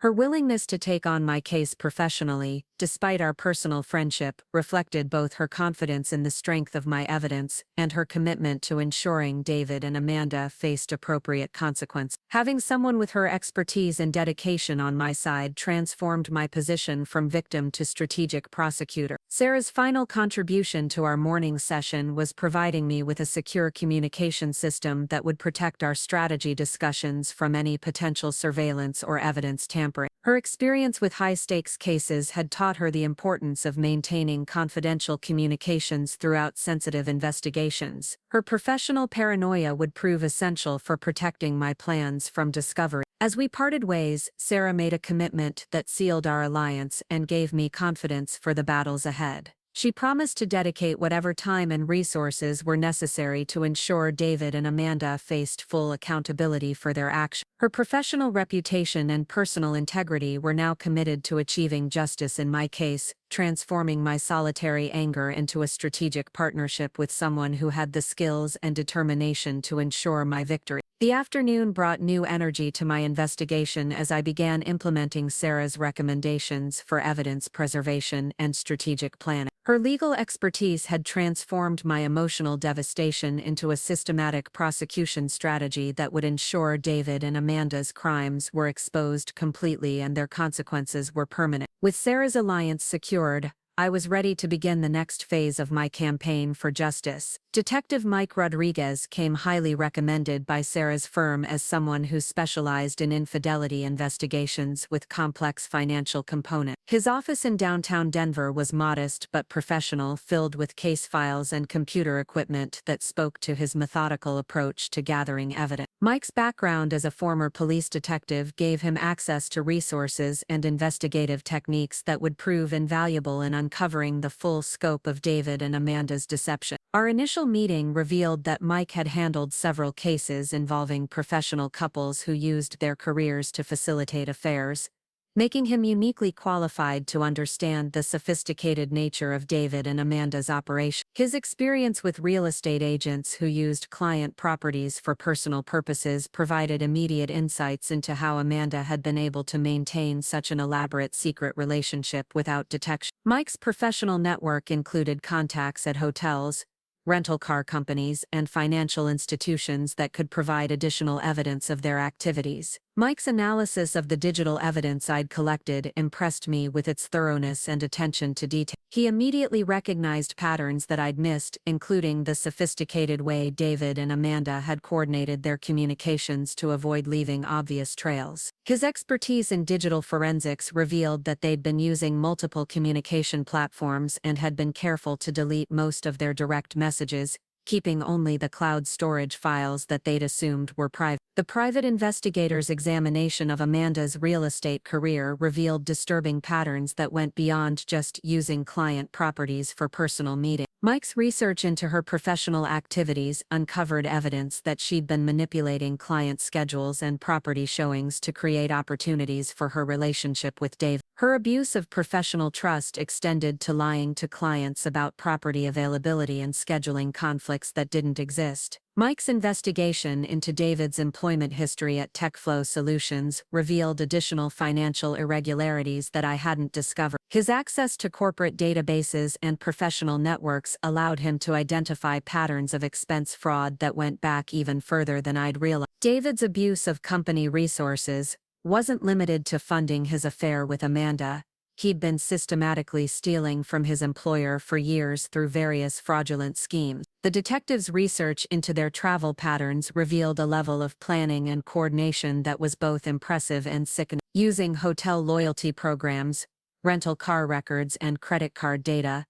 Her willingness to take on my case professionally, despite our personal friendship, reflected both her confidence in the strength of my evidence and her commitment to ensuring David and Amanda faced appropriate consequences. Having someone with her expertise and dedication on my side transformed my position from victim to strategic prosecutor. Sarah's final contribution to our morning session was providing me with a secure communication system that would protect our strategy discussions from any potential surveillance or evidence tampering. Her experience with high-stakes cases had taught her the importance of maintaining confidential communications throughout sensitive investigations. Her professional paranoia would prove essential for protecting my plans from discovery. As we parted ways, Sarah made a commitment that sealed our alliance and gave me confidence for the battles ahead. She promised to dedicate whatever time and resources were necessary to ensure David and Amanda faced full accountability for their actions. Her professional reputation and personal integrity were now committed to achieving justice in my case, transforming my solitary anger into a strategic partnership with someone who had the skills and determination to ensure my victory. The afternoon brought new energy to my investigation as I began implementing Sarah's recommendations for evidence preservation and strategic planning. Her legal expertise had transformed my emotional devastation into a systematic prosecution strategy that would ensure David and Amanda's crimes were exposed completely and their consequences were permanent. With Sarah's alliance secured, I was ready to begin the next phase of my campaign for justice. Detective Mike Rodriguez came highly recommended by Sarah's firm as someone who specialized in infidelity investigations with complex financial components. His office in downtown Denver was modest but professional, filled with case files and computer equipment that spoke to his methodical approach to gathering evidence. Mike's background as a former police detective gave him access to resources and investigative techniques that would prove invaluable in uncovering the full scope of David and Amanda's deception. Our initial meeting revealed that Mike had handled several cases involving professional couples who used their careers to facilitate affairs, making him uniquely qualified to understand the sophisticated nature of David and Amanda's operation. His experience with real estate agents who used client properties for personal purposes provided immediate insights into how Amanda had been able to maintain such an elaborate secret relationship without detection. Mike's professional network included contacts at hotels, rental car companies, and financial institutions that could provide additional evidence of their activities. Mike's analysis of the digital evidence I'd collected impressed me with its thoroughness and attention to detail. He immediately recognized patterns that I'd missed, including the sophisticated way David and Amanda had coordinated their communications to avoid leaving obvious trails. His expertise in digital forensics revealed that they'd been using multiple communication platforms and had been careful to delete most of their direct messages, keeping only the cloud storage files that they'd assumed were private. The private investigator's examination of Amanda's real estate career revealed disturbing patterns that went beyond just using client properties for personal meetings. Mike's research into her professional activities uncovered evidence that she'd been manipulating client schedules and property showings to create opportunities for her relationship with David. Her abuse of professional trust extended to lying to clients about property availability and scheduling conflicts that didn't exist. Mike's investigation into David's employment history at TechFlow Solutions revealed additional financial irregularities that I hadn't discovered. His access to corporate databases and professional networks allowed him to identify patterns of expense fraud that went back even further than I'd realized. David's abuse of company resources wasn't limited to funding his affair with Amanda. He'd been systematically stealing from his employer for years through various fraudulent schemes. The detectives' research into their travel patterns revealed a level of planning and coordination that was both impressive and sickening. Using hotel loyalty programs, rental car records, and credit card data,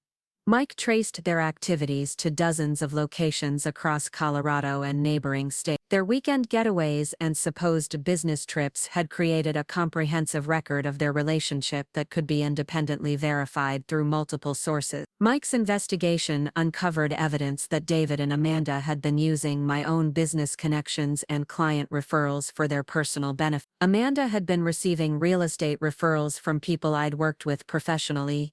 Mike traced their activities to dozens of locations across Colorado and neighboring states. Their weekend getaways and supposed business trips had created a comprehensive record of their relationship that could be independently verified through multiple sources. Mike's investigation uncovered evidence that David and Amanda had been using my own business connections and client referrals for their personal benefit. Amanda had been receiving real estate referrals from people I'd worked with professionally,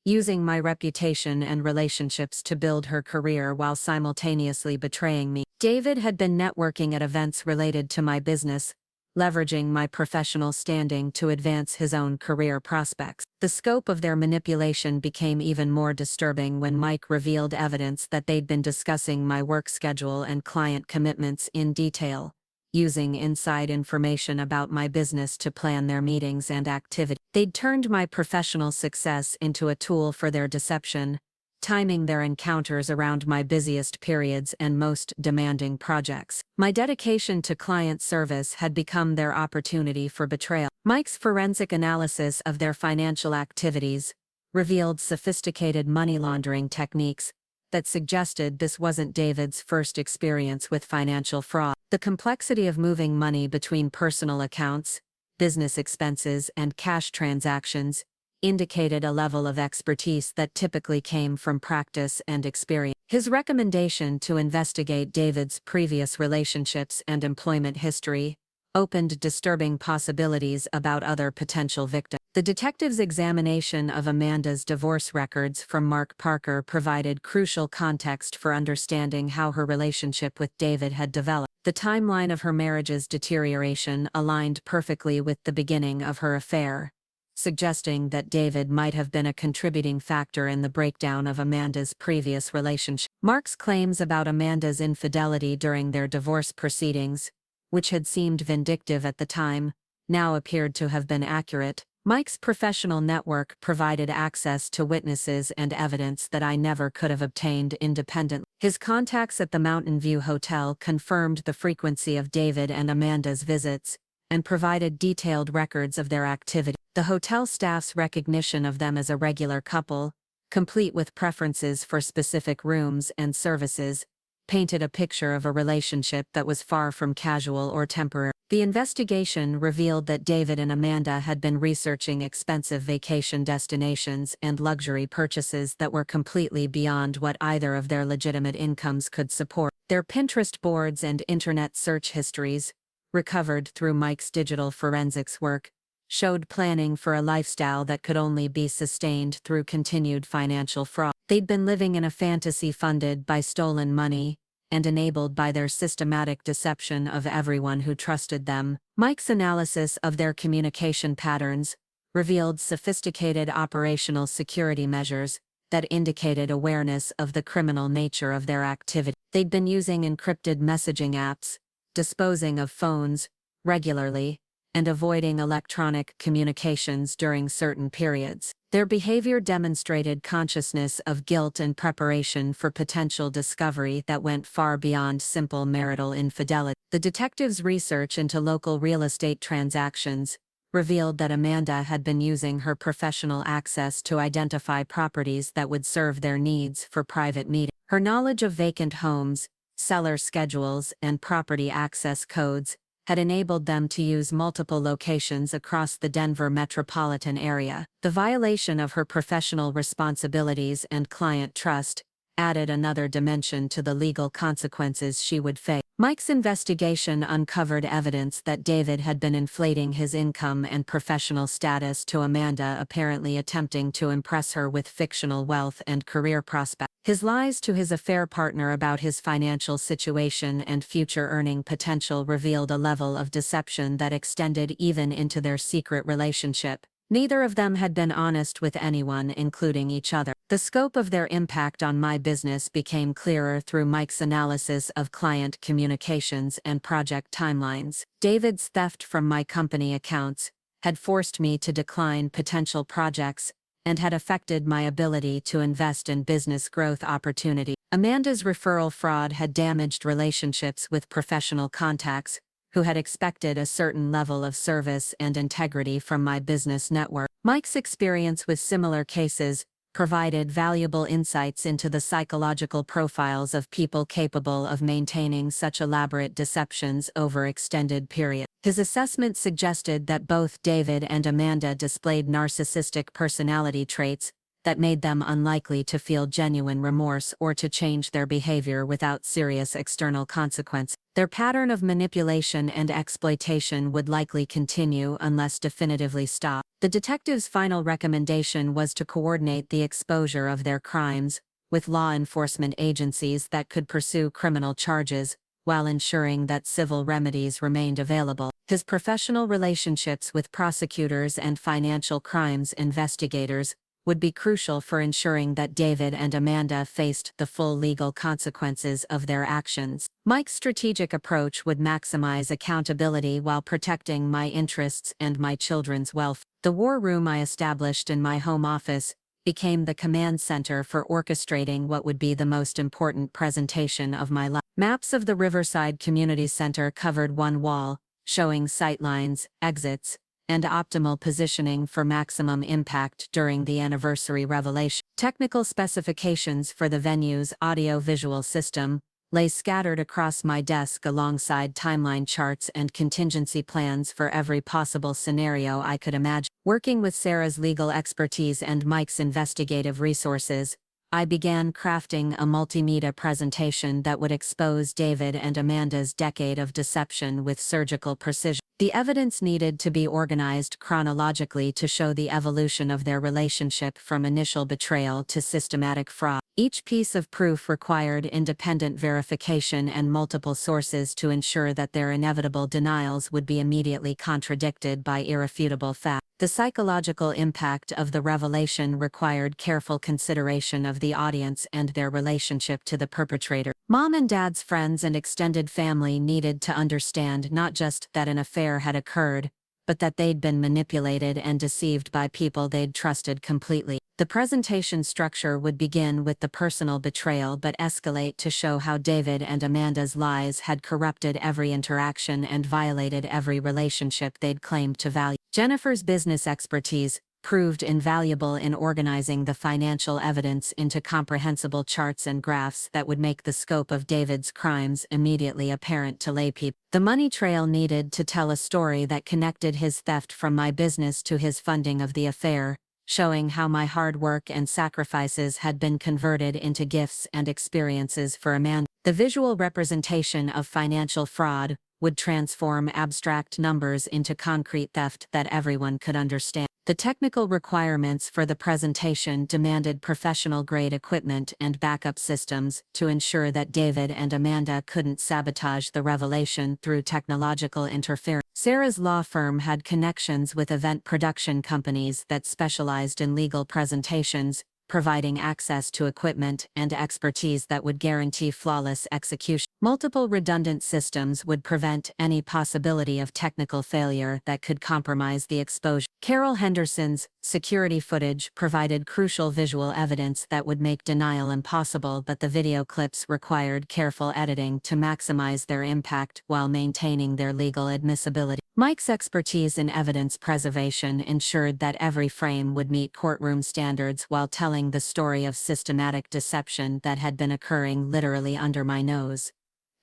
using my reputation and relationships to build her career while simultaneously betraying me. David had been networking at events related to my business, leveraging my professional standing to advance his own career prospects. The scope of their manipulation became even more disturbing when Mike revealed evidence that they'd been discussing my work schedule and client commitments in detail, using inside information about my business to plan their meetings and activities. They'd turned my professional success into a tool for their deception, timing their encounters around my busiest periods and most demanding projects. My dedication to client service had become their opportunity for betrayal. Mike's forensic analysis of their financial activities revealed sophisticated money laundering techniques that suggested this wasn't David's first experience with financial fraud. The complexity of moving money between personal accounts, business expenses, and cash transactions indicated a level of expertise that typically came from practice and experience. His recommendation to investigate David's previous relationships and employment history opened disturbing possibilities about other potential victims. The detective's examination of Amanda's divorce records from Mark Parker provided crucial context for understanding how her relationship with David had developed. The timeline of her marriage's deterioration aligned perfectly with the beginning of her affair, suggesting that David might have been a contributing factor in the breakdown of Amanda's previous relationship. Mark's claims about Amanda's infidelity during their divorce proceedings, which had seemed vindictive at the time, now appeared to have been accurate. Mike's professional network provided access to witnesses and evidence that I never could have obtained independently. His contacts at the Mountain View Hotel confirmed the frequency of David and Amanda's visits and provided detailed records of their activity. The hotel staff's recognition of them as a regular couple, complete with preferences for specific rooms and services, painted a picture of a relationship that was far from casual or temporary. The investigation revealed that David and Amanda had been researching expensive vacation destinations and luxury purchases that were completely beyond what either of their legitimate incomes could support. Their Pinterest boards and internet search histories, recovered through Mike's digital forensics work, showed planning for a lifestyle that could only be sustained through continued financial fraud. They'd been living in a fantasy funded by stolen money and enabled by their systematic deception of everyone who trusted them. Mike's analysis of their communication patterns revealed sophisticated operational security measures that indicated awareness of the criminal nature of their activity. They'd been using encrypted messaging apps, disposing of phones regularly, and avoiding electronic communications during certain periods. Their behavior demonstrated consciousness of guilt and preparation for potential discovery that went far beyond simple marital infidelity. The detectives' research into local real estate transactions revealed that Amanda had been using her professional access to identify properties that would serve their needs for private meetings. Her knowledge of vacant homes, seller schedules, and property access codes had enabled them to use multiple locations across the Denver metropolitan area. The violation of her professional responsibilities and client trust added another dimension to the legal consequences she would face. Mike's investigation uncovered evidence that David had been inflating his income and professional status to Amanda, apparently attempting to impress her with fictional wealth and career prospects. His lies to his affair partner about his financial situation and future earning potential revealed a level of deception that extended even into their secret relationship. Neither of them had been honest with anyone, including each other. The scope of their impact on my business became clearer through Mike's analysis of client communications and project timelines. David's theft from my company accounts had forced me to decline potential projects and had affected my ability to invest in business growth opportunities. Amanda's referral fraud had damaged relationships with professional contacts who had expected a certain level of service and integrity from my business network. Mike's experience with similar cases provided valuable insights into the psychological profiles of people capable of maintaining such elaborate deceptions over extended periods. His assessment suggested that both David and Amanda displayed narcissistic personality traits that made them unlikely to feel genuine remorse or to change their behavior without serious external consequence. Their pattern of manipulation and exploitation would likely continue unless definitively stopped. The detective's final recommendation was to coordinate the exposure of their crimes with law enforcement agencies that could pursue criminal charges while ensuring that civil remedies remained available. His professional relationships with prosecutors and financial crimes investigators would be crucial for ensuring that David and Amanda faced the full legal consequences of their actions. Mike's strategic approach would maximize accountability while protecting my interests and my children's welfare. The war room I established in my home office became the command center for orchestrating what would be the most important presentation of my life. Maps of the Riverside Community Center covered one wall, showing sightlines, exits, and optimal positioning for maximum impact during the anniversary revelation. Technical specifications for the venue's audio-visual system lay scattered across my desk alongside timeline charts and contingency plans for every possible scenario I could imagine. Working with Sarah's legal expertise and Mike's investigative resources, I began crafting a multimedia presentation that would expose David and Amanda's decade of deception with surgical precision. The evidence needed to be organized chronologically to show the evolution of their relationship from initial betrayal to systematic fraud. Each piece of proof required independent verification and multiple sources to ensure that their inevitable denials would be immediately contradicted by irrefutable facts. The psychological impact of the revelation required careful consideration of the audience and their relationship to the perpetrator. Mom and Dad's friends and extended family needed to understand not just that an affair had occurred, but that they'd been manipulated and deceived by people they'd trusted completely. The presentation structure would begin with the personal betrayal but escalate to show how David and Amanda's lies had corrupted every interaction and violated every relationship they'd claimed to value. Jennifer's business expertise proved invaluable in organizing the financial evidence into comprehensible charts and graphs that would make the scope of David's crimes immediately apparent to laypeople. The money trail needed to tell a story that connected his theft from my business to his funding of the affair, showing how my hard work and sacrifices had been converted into gifts and experiences for Amanda. The visual representation of financial fraud would transform abstract numbers into concrete theft that everyone could understand. The technical requirements for the presentation demanded professional-grade equipment and backup systems to ensure that David and Amanda couldn't sabotage the revelation through technological interference. Sarah's law firm had connections with event production companies that specialized in legal presentations, providing access to equipment and expertise that would guarantee flawless execution. Multiple redundant systems would prevent any possibility of technical failure that could compromise the exposure. Carol Henderson's security footage provided crucial visual evidence that would make denial impossible, but the video clips required careful editing to maximize their impact while maintaining their legal admissibility. Mike's expertise in evidence preservation ensured that every frame would meet courtroom standards while telling the story of systematic deception that had been occurring literally under my nose.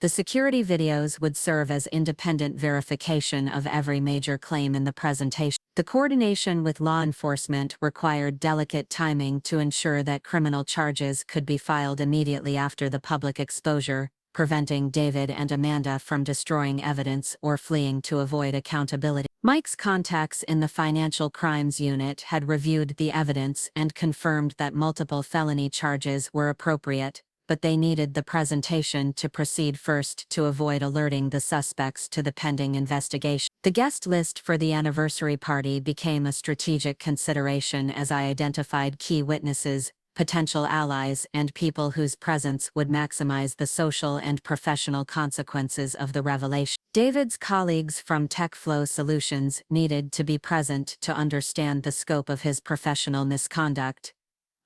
The security videos would serve as independent verification of every major claim in the presentation. The coordination with law enforcement required delicate timing to ensure that criminal charges could be filed immediately after the public exposure, preventing David and Amanda from destroying evidence or fleeing to avoid accountability. Mike's contacts in the financial crimes unit had reviewed the evidence and confirmed that multiple felony charges were appropriate, but they needed the presentation to proceed first to avoid alerting the suspects to the pending investigation. The guest list for the anniversary party became a strategic consideration as I identified key witnesses, potential allies, and people whose presence would maximize the social and professional consequences of the revelation. David's colleagues from TechFlow Solutions needed to be present to understand the scope of his professional misconduct.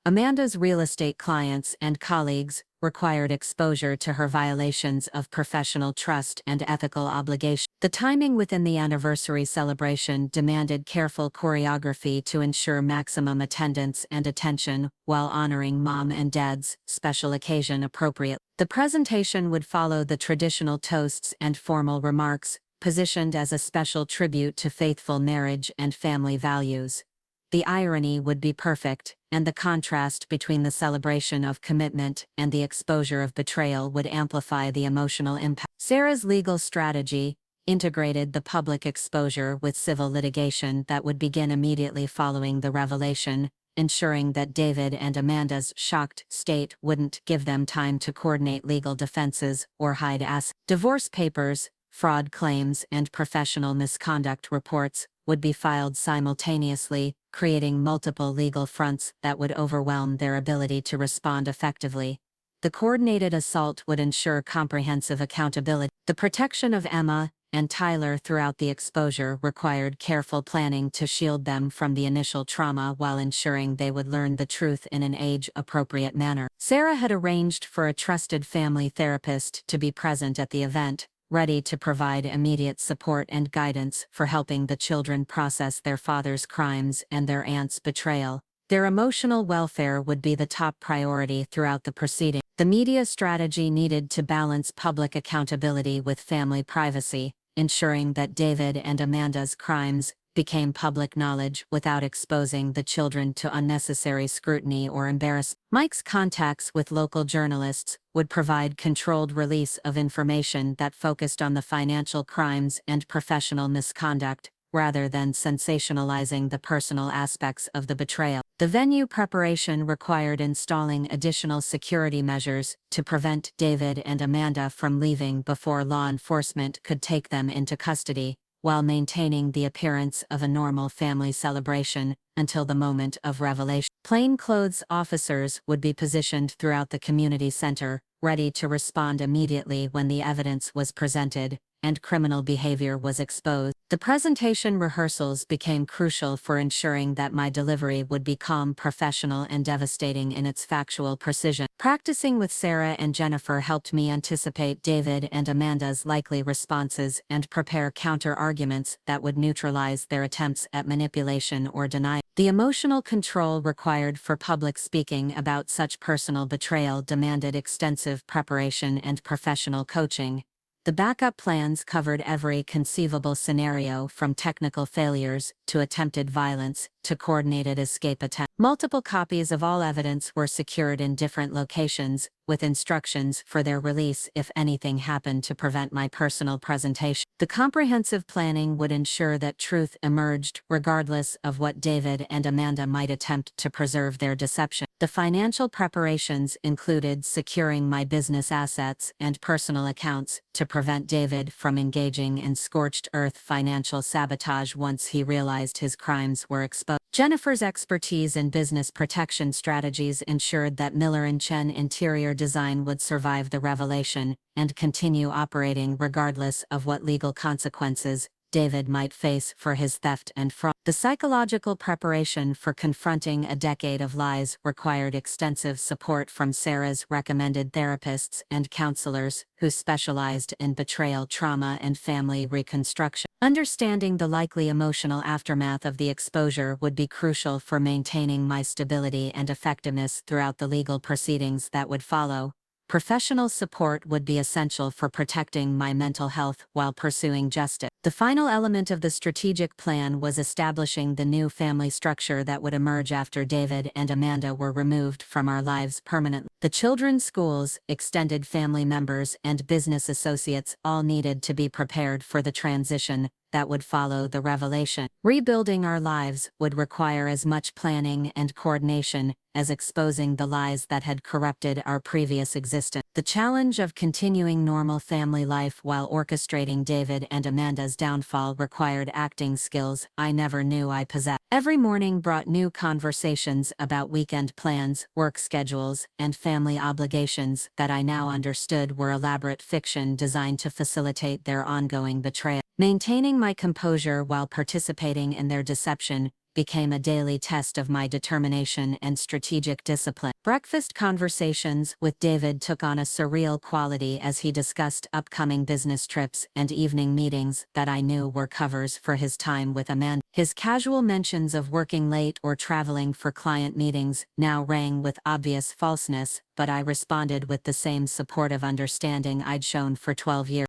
Amanda's real estate clients and colleagues required exposure to her violations of professional trust and ethical obligation. The timing within the anniversary celebration demanded careful choreography to ensure maximum attendance and attention while honoring Mom and Dad's special occasion appropriately. The presentation would follow the traditional toasts and formal remarks, positioned as a special tribute to faithful marriage and family values. The irony would be perfect, and the contrast between the celebration of commitment and the exposure of betrayal would amplify the emotional impact. Sarah's legal strategy integrated the public exposure with civil litigation that would begin immediately following the revelation, ensuring that David and Amanda's shocked state wouldn't give them time to coordinate legal defenses or hide assets. Divorce papers, fraud claims, and professional misconduct reports would be filed simultaneously, creating multiple legal fronts that would overwhelm their ability to respond effectively. The coordinated assault would ensure comprehensive accountability. The protection of Emma and Tyler throughout the exposure required careful planning to shield them from the initial trauma while ensuring they would learn the truth in an age-appropriate manner. Sarah had arranged for a trusted family therapist to be present at the event, ready to provide immediate support and guidance for helping the children process their father's crimes and their aunt's betrayal. Their emotional welfare would be the top priority throughout the proceeding. The media strategy needed to balance public accountability with family privacy, ensuring that David and Amanda's crimes became public knowledge without exposing the children to unnecessary scrutiny or embarrassment. Mike's contacts with local journalists would provide controlled release of information that focused on the financial crimes and professional misconduct, rather than sensationalizing the personal aspects of the betrayal. The venue preparation required installing additional security measures to prevent David and Amanda from leaving before law enforcement could take them into custody, while maintaining the appearance of a normal family celebration until the moment of revelation. Plainclothes officers would be positioned throughout the community center, ready to respond immediately when the evidence was presented and criminal behavior was exposed. The presentation rehearsals became crucial for ensuring that my delivery would be calm, professional, and devastating in its factual precision. Practicing with Sarah and Jennifer helped me anticipate David and Amanda's likely responses and prepare counter-arguments that would neutralize their attempts at manipulation or denial. The emotional control required for public speaking about such personal betrayal demanded extensive preparation and professional coaching. The backup plans covered every conceivable scenario, from technical failures to attempted violence to coordinated escape attempts. Multiple copies of all evidence were secured in different locations, with instructions for their release if anything happened to prevent my personal presentation. The comprehensive planning would ensure that truth emerged regardless of what David and Amanda might attempt to preserve their deception. The financial preparations included securing my business assets and personal accounts to prevent David from engaging in scorched earth financial sabotage once he realized his crimes were exposed. Jennifer's expertise in business protection strategies ensured that Miller & Chen interior design would survive the revelation and continue operating regardless of what legal consequences David might face for his theft and fraud. The psychological preparation for confronting a decade of lies required extensive support from Sarah's recommended therapists and counselors who specialized in betrayal trauma and family reconstruction. Understanding the likely emotional aftermath of the exposure would be crucial for maintaining my stability and effectiveness throughout the legal proceedings that would follow. Professional support would be essential for protecting my mental health while pursuing justice. The final element of the strategic plan was establishing the new family structure that would emerge after David and Amanda were removed from our lives permanently. The children's schools, extended family members, and business associates all needed to be prepared for the transition that would follow the revelation. Rebuilding our lives would require as much planning and coordination as exposing the lies that had corrupted our previous existence. The challenge of continuing normal family life while orchestrating David and Amanda's downfall required acting skills I never knew I possessed. Every morning brought new conversations about weekend plans, work schedules, and family obligations that I now understood were elaborate fiction designed to facilitate their ongoing betrayal. Maintaining my composure while participating in their deception became a daily test of my determination and strategic discipline. Breakfast conversations with David took on a surreal quality as he discussed upcoming business trips and evening meetings that I knew were covers for his time with Amanda. His casual mentions of working late or traveling for client meetings now rang with obvious falseness, but I responded with the same supportive understanding I'd shown for 12 years.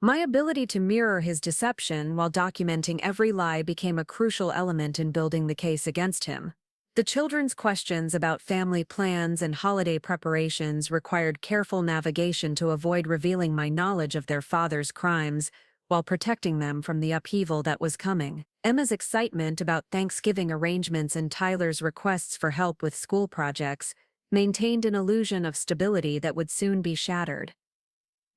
My ability to mirror his deception while documenting every lie became a crucial element in building the case against him. The children's questions about family plans and holiday preparations required careful navigation to avoid revealing my knowledge of their father's crimes while protecting them from the upheaval that was coming. Emma's excitement about Thanksgiving arrangements and Tyler's requests for help with school projects maintained an illusion of stability that would soon be shattered.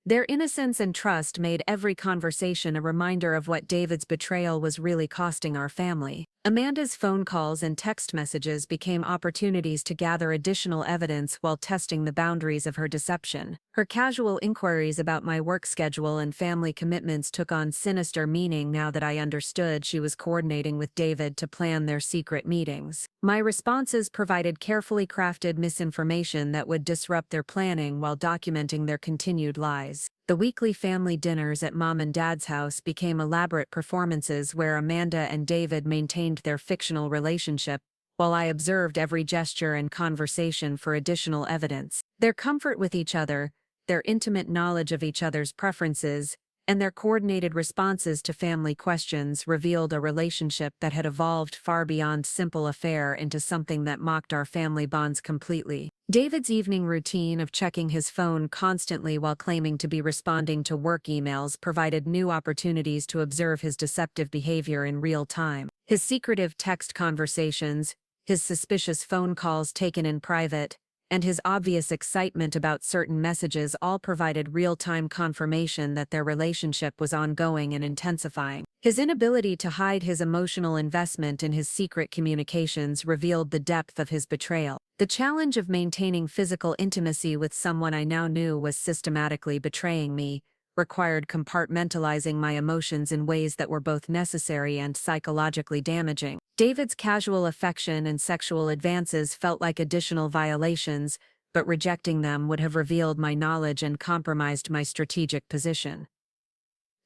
Their innocence and trust made every conversation a reminder of what David's betrayal was really costing our family. Amanda's phone calls and text messages became opportunities to gather additional evidence while testing the boundaries of her deception. Her casual inquiries about my work schedule and family commitments took on sinister meaning now that I understood she was coordinating with David to plan their secret meetings. My responses provided carefully crafted misinformation that would disrupt their planning while documenting their continued lies. The weekly family dinners at Mom and Dad's house became elaborate performances where Amanda and David maintained their fictional relationship, while I observed every gesture and conversation for additional evidence. Their comfort with each other, their intimate knowledge of each other's preferences, and their coordinated responses to family questions revealed a relationship that had evolved far beyond simple affair into something that mocked our family bonds completely. David's evening routine of checking his phone constantly while claiming to be responding to work emails provided new opportunities to observe his deceptive behavior in real time. His secretive text conversations, his suspicious phone calls taken in private, and his obvious excitement about certain messages all provided real-time confirmation that their relationship was ongoing and intensifying. His inability to hide his emotional investment in his secret communications revealed the depth of his betrayal. The challenge of maintaining physical intimacy with someone I now knew was systematically betraying me required compartmentalizing my emotions in ways that were both necessary and psychologically damaging. David's casual affection and sexual advances felt like additional violations, but rejecting them would have revealed my knowledge and compromised my strategic position.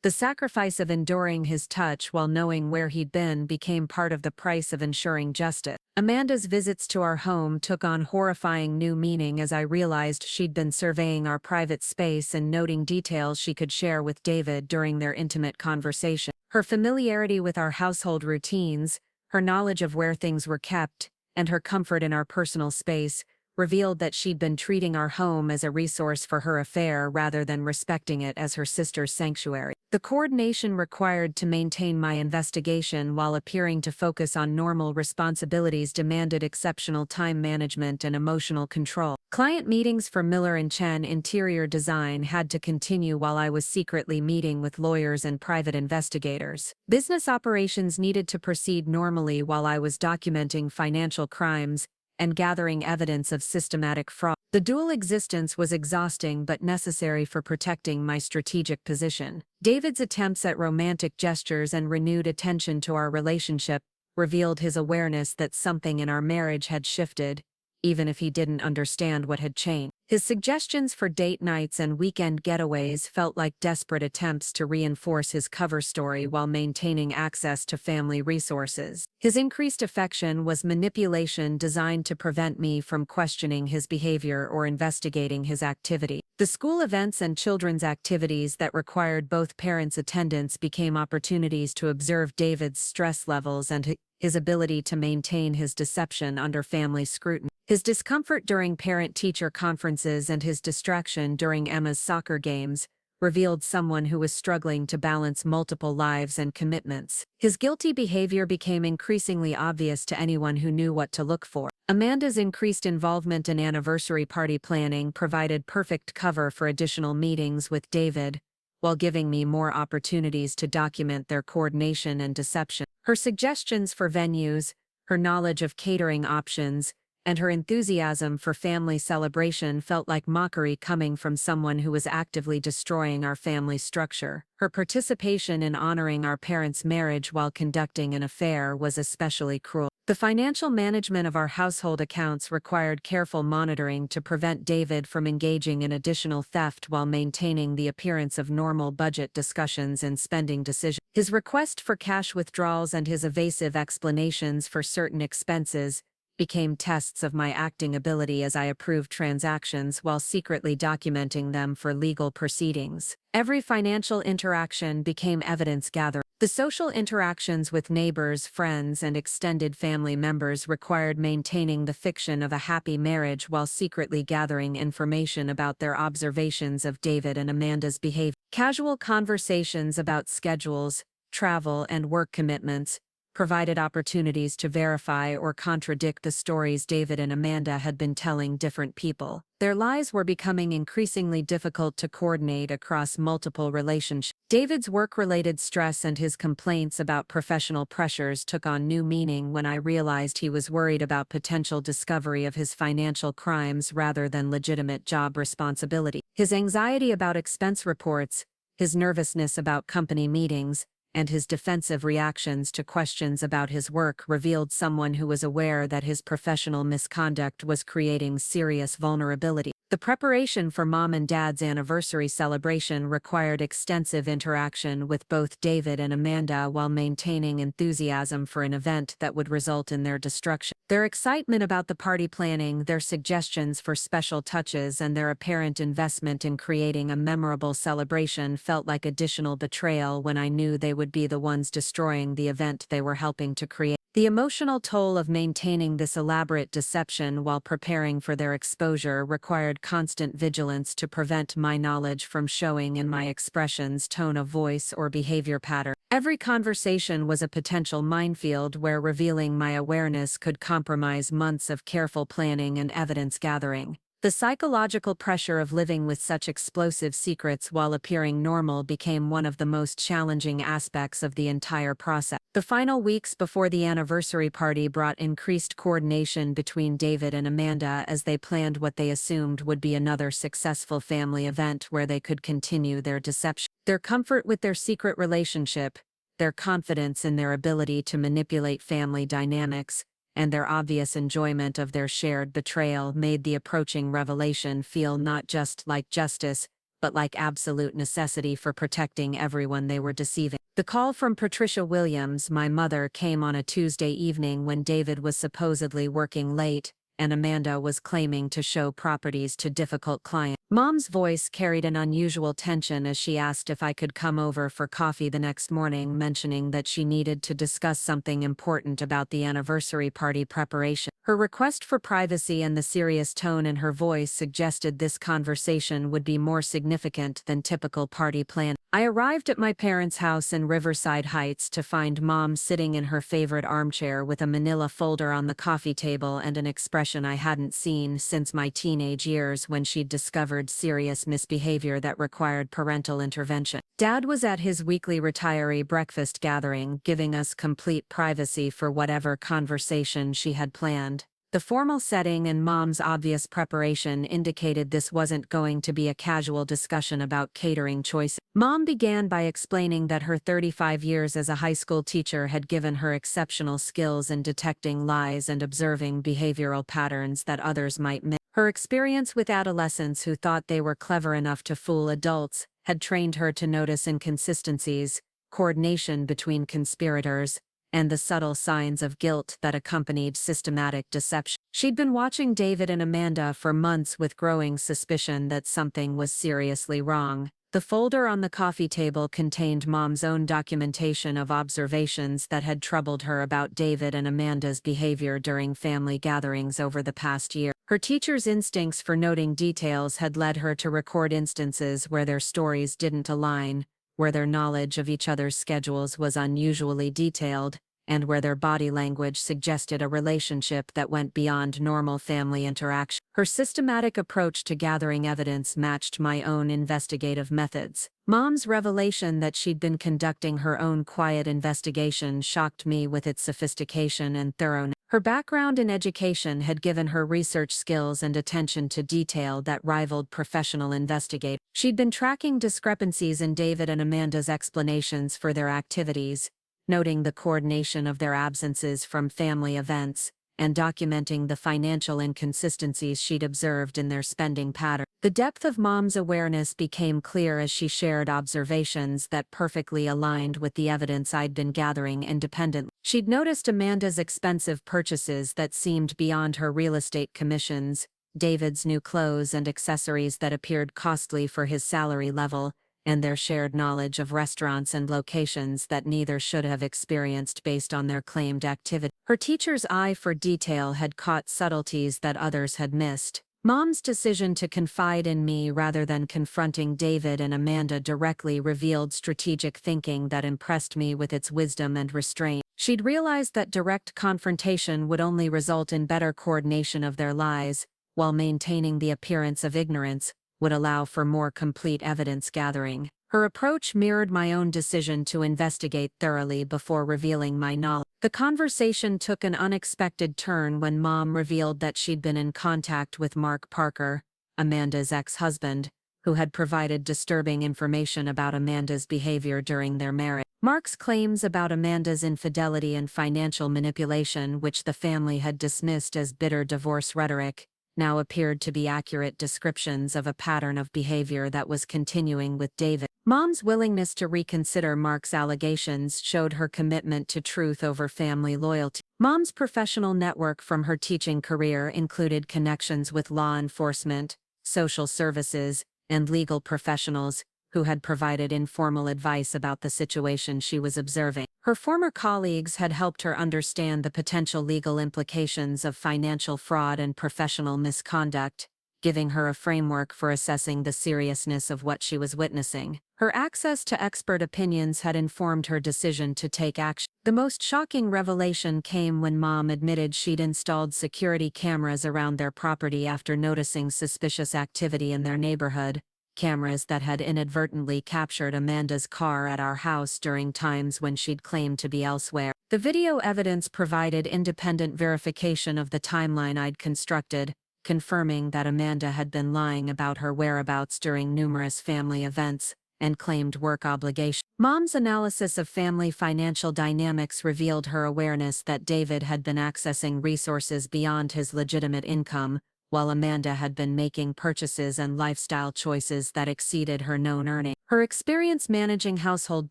The sacrifice of enduring his touch while knowing where he'd been became part of the price of ensuring justice. Amanda's visits to our home took on horrifying new meaning as I realized she'd been surveying our private space and noting details she could share with David during their intimate conversation. Her familiarity with our household routines, her knowledge of where things were kept, and her comfort in our personal space revealed that she'd been treating our home as a resource for her affair rather than respecting it as her sister's sanctuary. The coordination required to maintain my investigation while appearing to focus on normal responsibilities demanded exceptional time management and emotional control. Client meetings for Miller & Chen Interior Design had to continue while I was secretly meeting with lawyers and private investigators. Business operations needed to proceed normally while I was documenting financial crimes and gathering evidence of systematic fraud. The dual existence was exhausting but necessary for protecting my strategic position. David's attempts at romantic gestures and renewed attention to our relationship revealed his awareness that something in our marriage had shifted, even if he didn't understand what had changed. His suggestions for date nights and weekend getaways felt like desperate attempts to reinforce his cover story while maintaining access to family resources. His increased affection was manipulation designed to prevent me from questioning his behavior or investigating his activity. The school events and children's activities that required both parents' attendance became opportunities to observe David's stress levels and his ability to maintain his deception under family scrutiny. His discomfort during parent-teacher conferences and his distraction during Emma's soccer games revealed someone who was struggling to balance multiple lives and commitments. His guilty behavior became increasingly obvious to anyone who knew what to look for. Amanda's increased involvement in anniversary party planning provided perfect cover for additional meetings with David, while giving me more opportunities to document their coordination and deception. Her suggestions for venues, her knowledge of catering options, and her enthusiasm for family celebration felt like mockery coming from someone who was actively destroying our family structure. Her participation in honoring our parents' marriage while conducting an affair was especially cruel. The financial management of our household accounts required careful monitoring to prevent David from engaging in additional theft while maintaining the appearance of normal budget discussions and spending decisions. His request for cash withdrawals and his evasive explanations for certain expenses became tests of my acting ability as I approved transactions while secretly documenting them for legal proceedings. Every financial interaction became evidence gathering. The social interactions with neighbors, friends, and extended family members required maintaining the fiction of a happy marriage while secretly gathering information about their observations of David and Amanda's behavior. Casual conversations about schedules, travel, and work commitments provided opportunities to verify or contradict the stories David and Amanda had been telling different people. Their lies were becoming increasingly difficult to coordinate across multiple relationships. David's work-related stress and his complaints about professional pressures took on new meaning when I realized he was worried about potential discovery of his financial crimes rather than legitimate job responsibility. His anxiety about expense reports, his nervousness about company meetings, and his defensive reactions to questions about his work revealed someone who was aware that his professional misconduct was creating serious vulnerability. The preparation for Mom and Dad's anniversary celebration required extensive interaction with both David and Amanda while maintaining enthusiasm for an event that would result in their destruction. Their excitement about the party planning, their suggestions for special touches, and their apparent investment in creating a memorable celebration felt like additional betrayal when I knew they would be the ones destroying the event they were helping to create. The emotional toll of maintaining this elaborate deception while preparing for their exposure required constant vigilance to prevent my knowledge from showing in my expressions, tone of voice, or behavior pattern. Every conversation was a potential minefield where revealing my awareness could compromise months of careful planning and evidence gathering. The psychological pressure of living with such explosive secrets while appearing normal became one of the most challenging aspects of the entire process. The final weeks before the anniversary party brought increased coordination between David and Amanda as they planned what they assumed would be another successful family event where they could continue their deception. Their comfort with their secret relationship, their confidence in their ability to manipulate family dynamics, and their obvious enjoyment of their shared betrayal made the approaching revelation feel not just like justice, but like absolute necessity for protecting everyone they were deceiving. The call from Patricia Williams, my mother, came on a Tuesday evening when David was supposedly working late, and Amanda was claiming to show properties to difficult clients. Mom's voice carried an unusual tension as she asked if I could come over for coffee the next morning, mentioning that she needed to discuss something important about the anniversary party preparation. Her request for privacy and the serious tone in her voice suggested this conversation would be more significant than typical party planning. I arrived at my parents' house in Riverside Heights to find Mom sitting in her favorite armchair with a manila folder on the coffee table and an expression I hadn't seen since my teenage years when she'd discovered serious misbehavior that required parental intervention. Dad was at his weekly retiree breakfast gathering, giving us complete privacy for whatever conversation she had planned. The formal setting and Mom's obvious preparation indicated this wasn't going to be a casual discussion about catering choices. Mom began by explaining that her 35 years as a high school teacher had given her exceptional skills in detecting lies and observing behavioral patterns that others might miss. Her experience with adolescents who thought they were clever enough to fool adults had trained her to notice inconsistencies, coordination between conspirators, and the subtle signs of guilt that accompanied systematic deception. She'd been watching David and Amanda for months with growing suspicion that something was seriously wrong. The folder on the coffee table contained Mom's own documentation of observations that had troubled her about David and Amanda's behavior during family gatherings over the past year. Her teacher's instincts for noting details had led her to record instances where their stories didn't align, where their knowledge of each other's schedules was unusually detailed, and where their body language suggested a relationship that went beyond normal family interaction. Her systematic approach to gathering evidence matched my own investigative methods. Mom's revelation that she'd been conducting her own quiet investigation shocked me with its sophistication and thoroughness. Her background in education had given her research skills and attention to detail that rivaled professional investigators. She'd been tracking discrepancies in David and Amanda's explanations for their activities, noting the coordination of their absences from family events, and documenting the financial inconsistencies she'd observed in their spending pattern. The depth of Mom's awareness became clear as she shared observations that perfectly aligned with the evidence I'd been gathering independently. She'd noticed Amanda's expensive purchases that seemed beyond her real estate commissions, David's new clothes and accessories that appeared costly for his salary level, and their shared knowledge of restaurants and locations that neither should have experienced based on their claimed activity. Her teacher's eye for detail had caught subtleties that others had missed. Mom's decision to confide in me rather than confronting David and Amanda directly revealed strategic thinking that impressed me with its wisdom and restraint. She'd realized that direct confrontation would only result in better coordination of their lies, while maintaining the appearance of ignorance would allow for more complete evidence gathering. Her approach mirrored my own decision to investigate thoroughly before revealing my knowledge. The conversation took an unexpected turn when Mom revealed that she'd been in contact with Mark Parker, Amanda's ex-husband, who had provided disturbing information about Amanda's behavior during their marriage. Mark's claims about Amanda's infidelity and financial manipulation, which the family had dismissed as bitter divorce rhetoric, now appeared to be accurate descriptions of a pattern of behavior that was continuing with David. Mom's willingness to reconsider Mark's allegations showed her commitment to truth over family loyalty. Mom's professional network from her teaching career included connections with law enforcement, social services, and legal professionals who had provided informal advice about the situation she was observing. Her former colleagues had helped her understand the potential legal implications of financial fraud and professional misconduct, giving her a framework for assessing the seriousness of what she was witnessing. Her access to expert opinions had informed her decision to take action. The most shocking revelation came when Mom admitted she'd installed security cameras around their property after noticing suspicious activity in their neighborhood. Cameras that had inadvertently captured Amanda's car at our house during times when she'd claimed to be elsewhere. The video evidence provided independent verification of the timeline I'd constructed, confirming that Amanda had been lying about her whereabouts during numerous family events and claimed work obligations. Mom's analysis of family financial dynamics revealed her awareness that David had been accessing resources beyond his legitimate income, while Amanda had been making purchases and lifestyle choices that exceeded her known earnings. Her experience managing household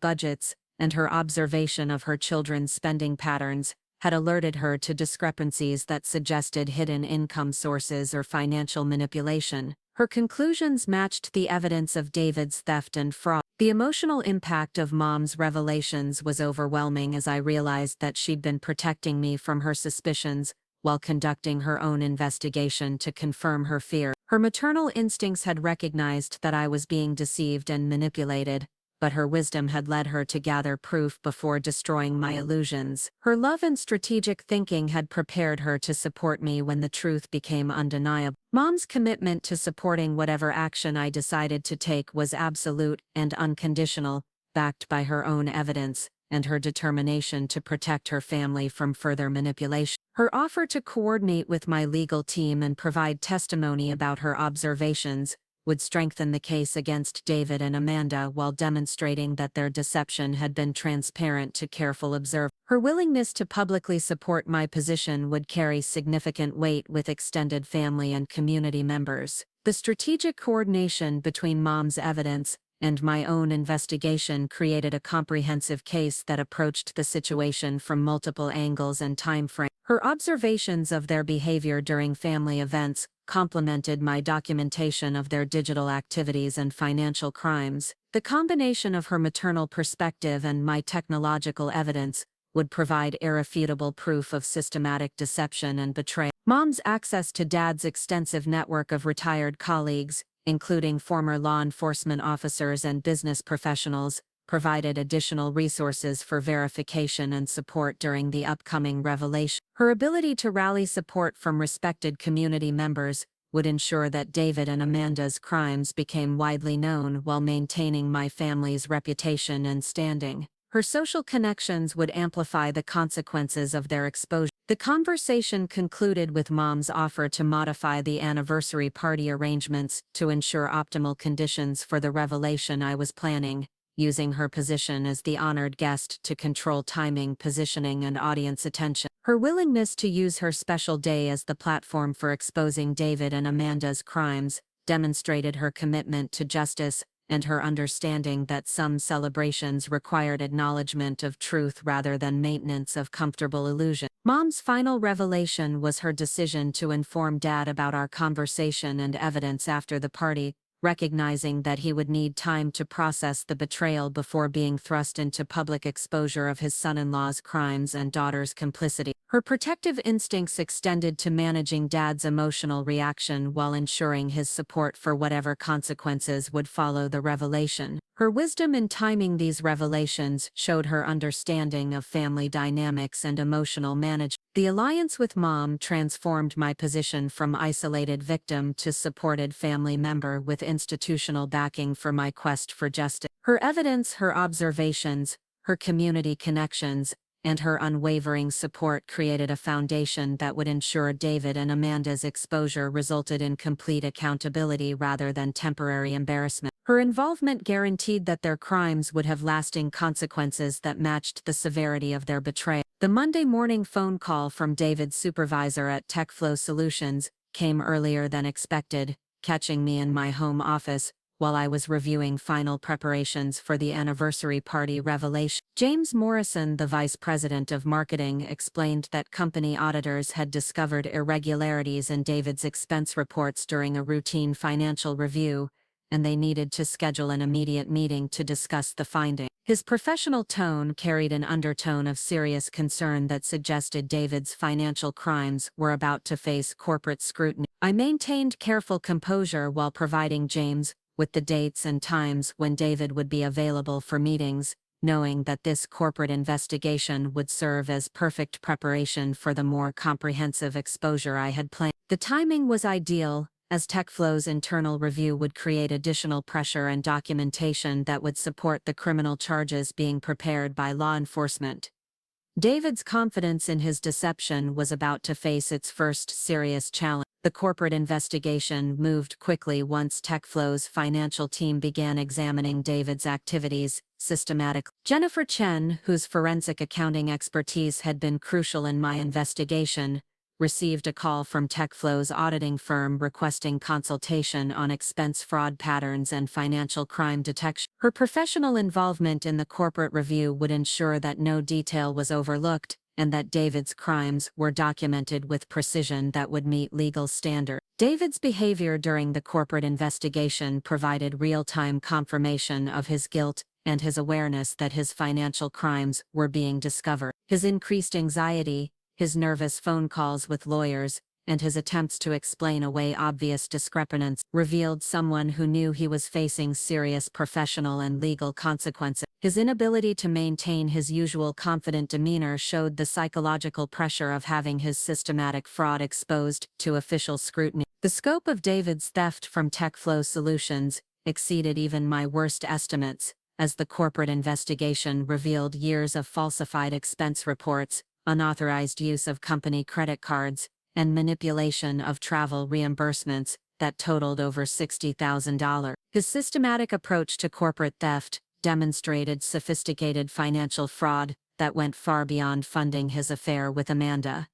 budgets and her observation of her children's spending patterns had alerted her to discrepancies that suggested hidden income sources or financial manipulation. Her conclusions matched the evidence of David's theft and fraud. The emotional impact of Mom's revelations was overwhelming as I realized that she'd been protecting me from her suspicions while conducting her own investigation to confirm her fear. Her maternal instincts had recognized that I was being deceived and manipulated, but her wisdom had led her to gather proof before destroying my illusions. Her love and strategic thinking had prepared her to support me when the truth became undeniable. Mom's commitment to supporting whatever action I decided to take was absolute and unconditional, backed by her own evidence and her determination to protect her family from further manipulation. Her offer to coordinate with my legal team and provide testimony about her observations would strengthen the case against David and Amanda while demonstrating that their deception had been transparent to careful observers. Her willingness to publicly support my position would carry significant weight with extended family and community members. The strategic coordination between Mom's evidence and my own investigation created a comprehensive case that approached the situation from multiple angles and time frames. Her observations of their behavior during family events complemented my documentation of their digital activities and financial crimes. The combination of her maternal perspective and my technological evidence would provide irrefutable proof of systematic deception and betrayal. Mom's access to Dad's extensive network of retired colleagues, including former law enforcement officers and business professionals, provided additional resources for verification and support during the upcoming revelation. Her ability to rally support from respected community members would ensure that David and Amanda's crimes became widely known while maintaining my family's reputation and standing. Her social connections would amplify the consequences of their exposure. The conversation concluded with Mom's offer to modify the anniversary party arrangements to ensure optimal conditions for the revelation I was planning, using her position as the honored guest to control timing, positioning, and audience attention. Her willingness to use her special day as the platform for exposing David and Amanda's crimes demonstrated her commitment to justice and her understanding that some celebrations required acknowledgement of truth rather than maintenance of comfortable illusion. Mom's final revelation was her decision to inform Dad about our conversation and evidence after the party, recognizing that he would need time to process the betrayal before being thrust into public exposure of his son-in-law's crimes and daughter's complicity. Her protective instincts extended to managing Dad's emotional reaction while ensuring his support for whatever consequences would follow the revelation. Her wisdom in timing these revelations showed her understanding of family dynamics and emotional management. The alliance with Mom transformed my position from isolated victim to supported family member with institutional backing for my quest for justice. Her evidence, her observations, her community connections, and her unwavering support created a foundation that would ensure David and Amanda's exposure resulted in complete accountability rather than temporary embarrassment. Her involvement guaranteed that their crimes would have lasting consequences that matched the severity of their betrayal. The Monday morning phone call from David's supervisor at TechFlow Solutions came earlier than expected, catching me in my home office while I was reviewing final preparations for the anniversary party revelation. James Morrison, the vice president of marketing, explained that company auditors had discovered irregularities in David's expense reports during a routine financial review, and they needed to schedule an immediate meeting to discuss the finding. His professional tone carried an undertone of serious concern that suggested David's financial crimes were about to face corporate scrutiny. I maintained careful composure while providing James with the dates and times when David would be available for meetings, knowing that this corporate investigation would serve as perfect preparation for the more comprehensive exposure I had planned. The timing was ideal, as TechFlow's internal review would create additional pressure and documentation that would support the criminal charges being prepared by law enforcement. David's confidence in his deception was about to face its first serious challenge. The corporate investigation moved quickly once TechFlow's financial team began examining David's activities systematically. Jennifer Chen, whose forensic accounting expertise had been crucial in my investigation, received a call from TechFlow's auditing firm requesting consultation on expense fraud patterns and financial crime detection. Her professional involvement in the corporate review would ensure that no detail was overlooked and that David's crimes were documented with precision that would meet legal standards. David's behavior during the corporate investigation provided real-time confirmation of his guilt and his awareness that his financial crimes were being discovered. His increased anxiety, his nervous phone calls with lawyers, and his attempts to explain away obvious discrepancies revealed someone who knew he was facing serious professional and legal consequences. His inability to maintain his usual confident demeanor showed the psychological pressure of having his systematic fraud exposed to official scrutiny. The scope of David's theft from TechFlow Solutions exceeded even my worst estimates, as the corporate investigation revealed years of falsified expense reports, unauthorized use of company credit cards, and manipulation of travel reimbursements that totaled over $60,000. His systematic approach to corporate theft demonstrated sophisticated financial fraud that went far beyond funding his affair with Amanda.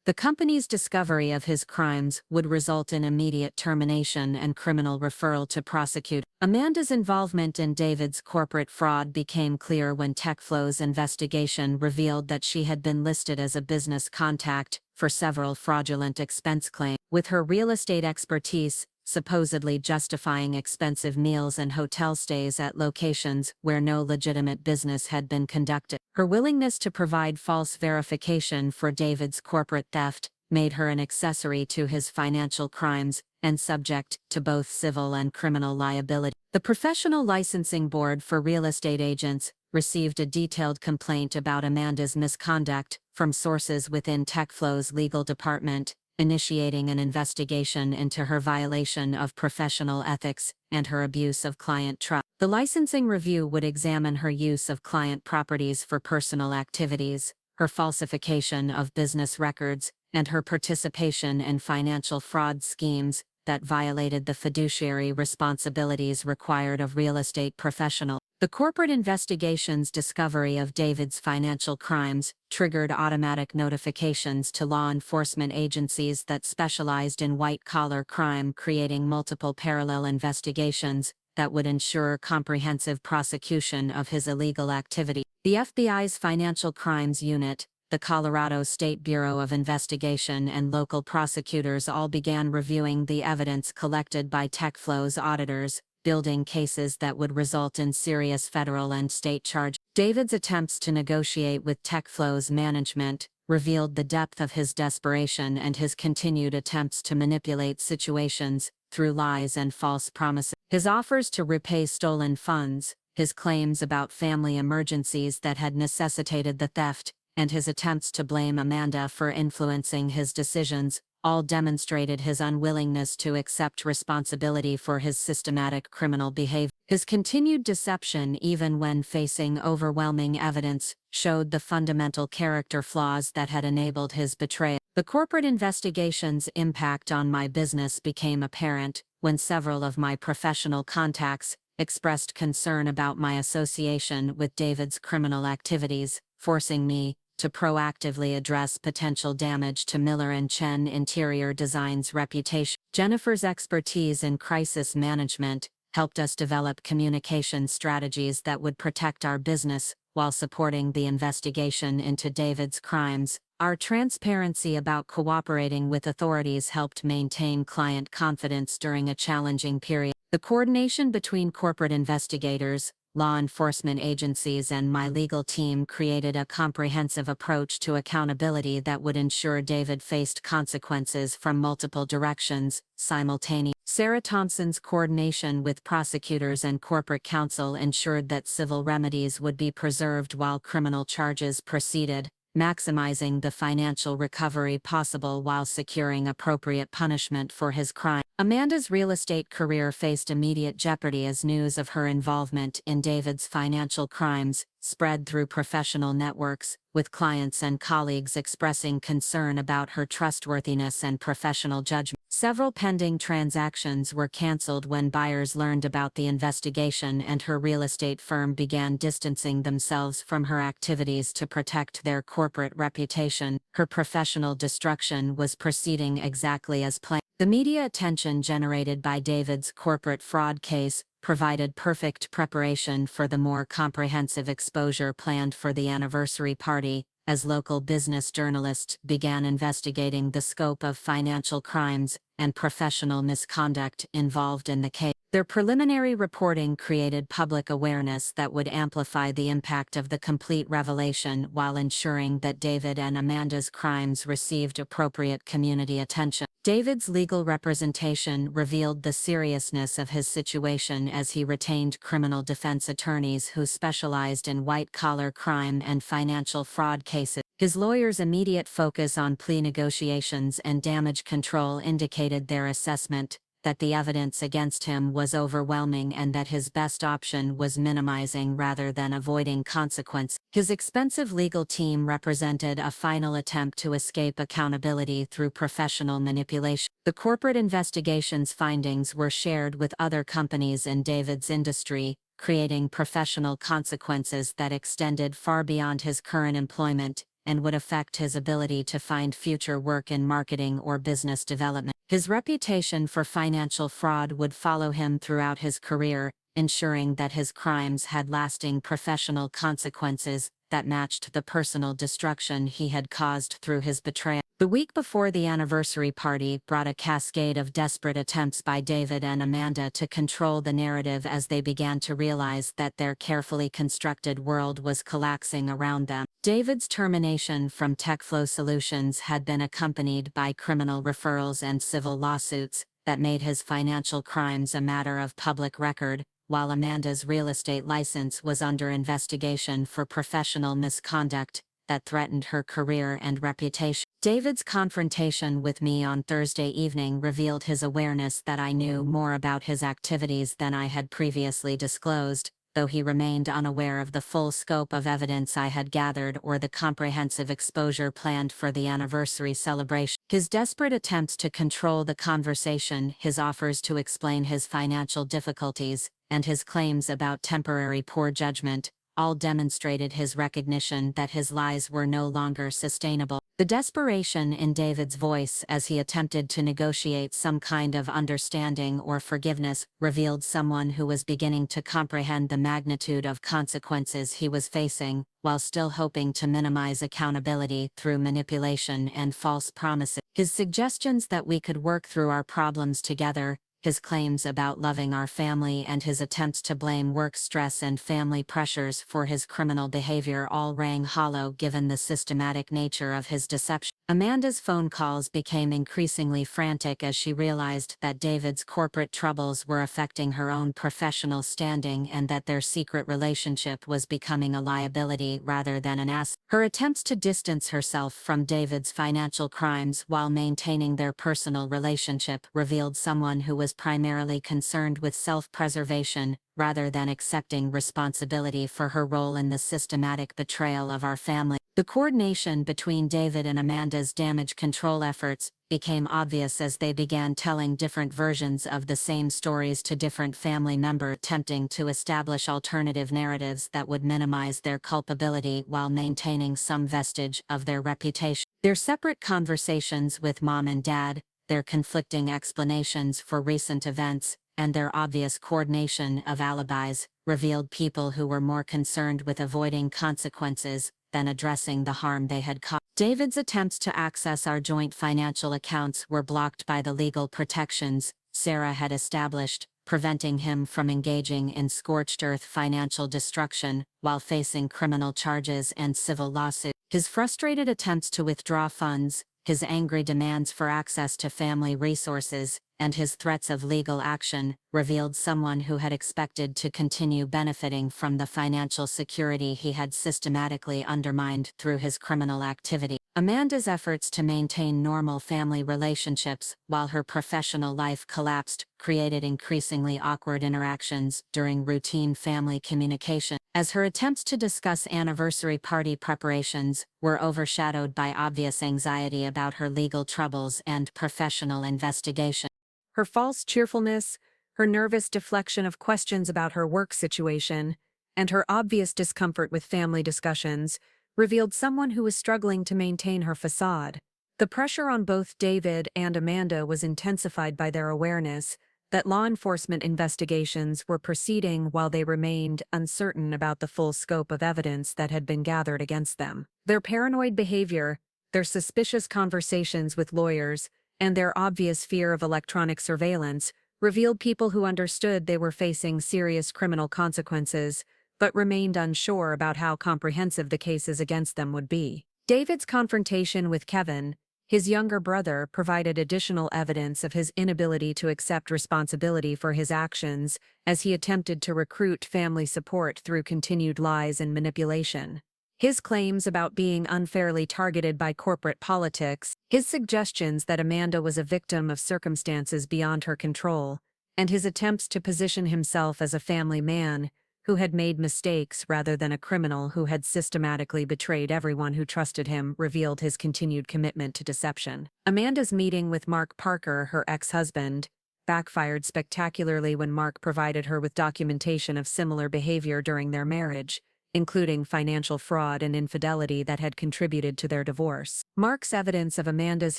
The company's discovery of his crimes would result in immediate termination and criminal referral to prosecute. Amanda's involvement in David's corporate fraud became clear when TechFlow's investigation revealed that she had been listed as a business contact for several fraudulent expense claims. With her real estate expertise, supposedly justifying expensive meals and hotel stays at locations where no legitimate business had been conducted. Her willingness to provide false verification for David's corporate theft made her an accessory to his financial crimes and subject to both civil and criminal liability. The Professional Licensing Board for Real Estate Agents received a detailed complaint about Amanda's misconduct from sources within TechFlow's legal department, initiating an investigation into her violation of professional ethics and her abuse of client trust. The licensing review would examine her use of client properties for personal activities, her falsification of business records, and her participation in financial fraud schemes that violated the fiduciary responsibilities required of real estate professionals. The corporate investigation's discovery of David's financial crimes triggered automatic notifications to law enforcement agencies that specialized in white-collar crime, creating multiple parallel investigations that would ensure comprehensive prosecution of his illegal activity. The FBI's Financial Crimes Unit, the Colorado State Bureau of Investigation, and local prosecutors all began reviewing the evidence collected by TechFlow's auditors, building cases that would result in serious federal and state charges. David's attempts to negotiate with TechFlow's management revealed the depth of his desperation and his continued attempts to manipulate situations through lies and false promises. His offers to repay stolen funds, his claims about family emergencies that had necessitated the theft, and his attempts to blame Amanda for influencing his decisions all demonstrated his unwillingness to accept responsibility for his systematic criminal behavior. His continued deception, even when facing overwhelming evidence, showed the fundamental character flaws that had enabled his betrayal. The corporate investigation's impact on my business became apparent when several of my professional contacts expressed concern about my association with David's criminal activities, forcing me to proactively address potential damage to Miller & Chen Interior Design's reputation. Jennifer's expertise in crisis management helped us develop communication strategies that would protect our business while supporting the investigation into David's crimes. Our transparency about cooperating with authorities helped maintain client confidence during a challenging period. The coordination between corporate investigators, law enforcement agencies, and my legal team created a comprehensive approach to accountability that would ensure David faced consequences from multiple directions simultaneously. Sarah Thompson's coordination with prosecutors and corporate counsel ensured that civil remedies would be preserved while criminal charges proceeded, maximizing the financial recovery possible while securing appropriate punishment for his crime. Amanda's real estate career faced immediate jeopardy as news of her involvement in David's financial crimes spread through professional networks, with clients and colleagues expressing concern about her trustworthiness and professional judgment. Several pending transactions were canceled when buyers learned about the investigation, and her real estate firm began distancing themselves from her activities to protect their corporate reputation. Her professional destruction was proceeding exactly as planned. The media attention generated by David's corporate fraud case provided perfect preparation for the more comprehensive exposure planned for the anniversary party, as local business journalists began investigating the scope of financial crimes and professional misconduct involved in the case. Their preliminary reporting created public awareness that would amplify the impact of the complete revelation while ensuring that David and Amanda's crimes received appropriate community attention. David's legal representation revealed the seriousness of his situation as he retained criminal defense attorneys who specialized in white-collar crime and financial fraud cases. His lawyers' immediate focus on plea negotiations and damage control indicated their assessment that the evidence against him was overwhelming and that his best option was minimizing rather than avoiding consequence. His expensive legal team represented a final attempt to escape accountability through professional manipulation. The corporate investigation's findings were shared with other companies in David's industry, creating professional consequences that extended far beyond his current employment and would affect his ability to find future work in marketing or business development. His reputation for financial fraud would follow him throughout his career, ensuring that his crimes had lasting professional consequences that matched the personal destruction he had caused through his betrayal. The week before the anniversary party brought a cascade of desperate attempts by David and Amanda to control the narrative as they began to realize that their carefully constructed world was collapsing around them. David's termination from TechFlow Solutions had been accompanied by criminal referrals and civil lawsuits that made his financial crimes a matter of public record, while Amanda's real estate license was under investigation for professional misconduct that threatened her career and reputation. David's confrontation with me on Thursday evening revealed his awareness that I knew more about his activities than I had previously disclosed, though he remained unaware of the full scope of evidence I had gathered or the comprehensive exposure planned for the anniversary celebration. His desperate attempts to control the conversation, his offers to explain his financial difficulties, and his claims about temporary poor judgment, all demonstrated his recognition that his lies were no longer sustainable. The desperation in David's voice as he attempted to negotiate some kind of understanding or forgiveness revealed someone who was beginning to comprehend the magnitude of consequences he was facing, while still hoping to minimize accountability through manipulation and false promises. His suggestions that we could work through our problems together, his claims about loving our family, and his attempts to blame work stress and family pressures for his criminal behavior all rang hollow given the systematic nature of his deception. Amanda's phone calls became increasingly frantic as she realized that David's corporate troubles were affecting her own professional standing and that their secret relationship was becoming a liability rather than an asset. Her attempts to distance herself from David's financial crimes while maintaining their personal relationship revealed someone who was primarily concerned with self-preservation rather than accepting responsibility for her role in the systematic betrayal of our family. The coordination between David and Amanda's damage control efforts became obvious as they began telling different versions of the same stories to different family members, attempting to establish alternative narratives that would minimize their culpability while maintaining some vestige of their reputation. Their separate conversations with Mom and Dad, their conflicting explanations for recent events, and their obvious coordination of alibis revealed people who were more concerned with avoiding consequences than addressing the harm they had caused. David's attempts to access our joint financial accounts were blocked by the legal protections Sarah had established, preventing him from engaging in scorched earth financial destruction while facing criminal charges and civil lawsuits. His frustrated attempts to withdraw funds, his angry demands for access to family resources, and his threats of legal action revealed someone who had expected to continue benefiting from the financial security he had systematically undermined through his criminal activity. Amanda's efforts to maintain normal family relationships while her professional life collapsed created increasingly awkward interactions during routine family communication. as her attempts to discuss anniversary party preparations were overshadowed by obvious anxiety about her legal troubles and professional investigation. Her false cheerfulness, her nervous deflection of questions about her work situation, and her obvious discomfort with family discussions revealed someone who was struggling to maintain her facade. The pressure on both David and Amanda was intensified by their awareness that law enforcement investigations were proceeding while they remained uncertain about the full scope of evidence that had been gathered against them. Their paranoid behavior, their suspicious conversations with lawyers, and their obvious fear of electronic surveillance revealed people who understood they were facing serious criminal consequences, but remained unsure about how comprehensive the cases against them would be. David's confrontation with Kevin, his younger brother, provided additional evidence of his inability to accept responsibility for his actions as he attempted to recruit family support through continued lies and manipulation. His claims about being unfairly targeted by corporate politics, his suggestions that Amanda was a victim of circumstances beyond her control, and his attempts to position himself as a family man who had made mistakes rather than a criminal who had systematically betrayed everyone who trusted him revealed his continued commitment to deception. Amanda's meeting with Mark Parker, her ex-husband, backfired spectacularly when Mark provided her with documentation of similar behavior during their marriage, including financial fraud and infidelity that had contributed to their divorce. Mark's evidence of Amanda's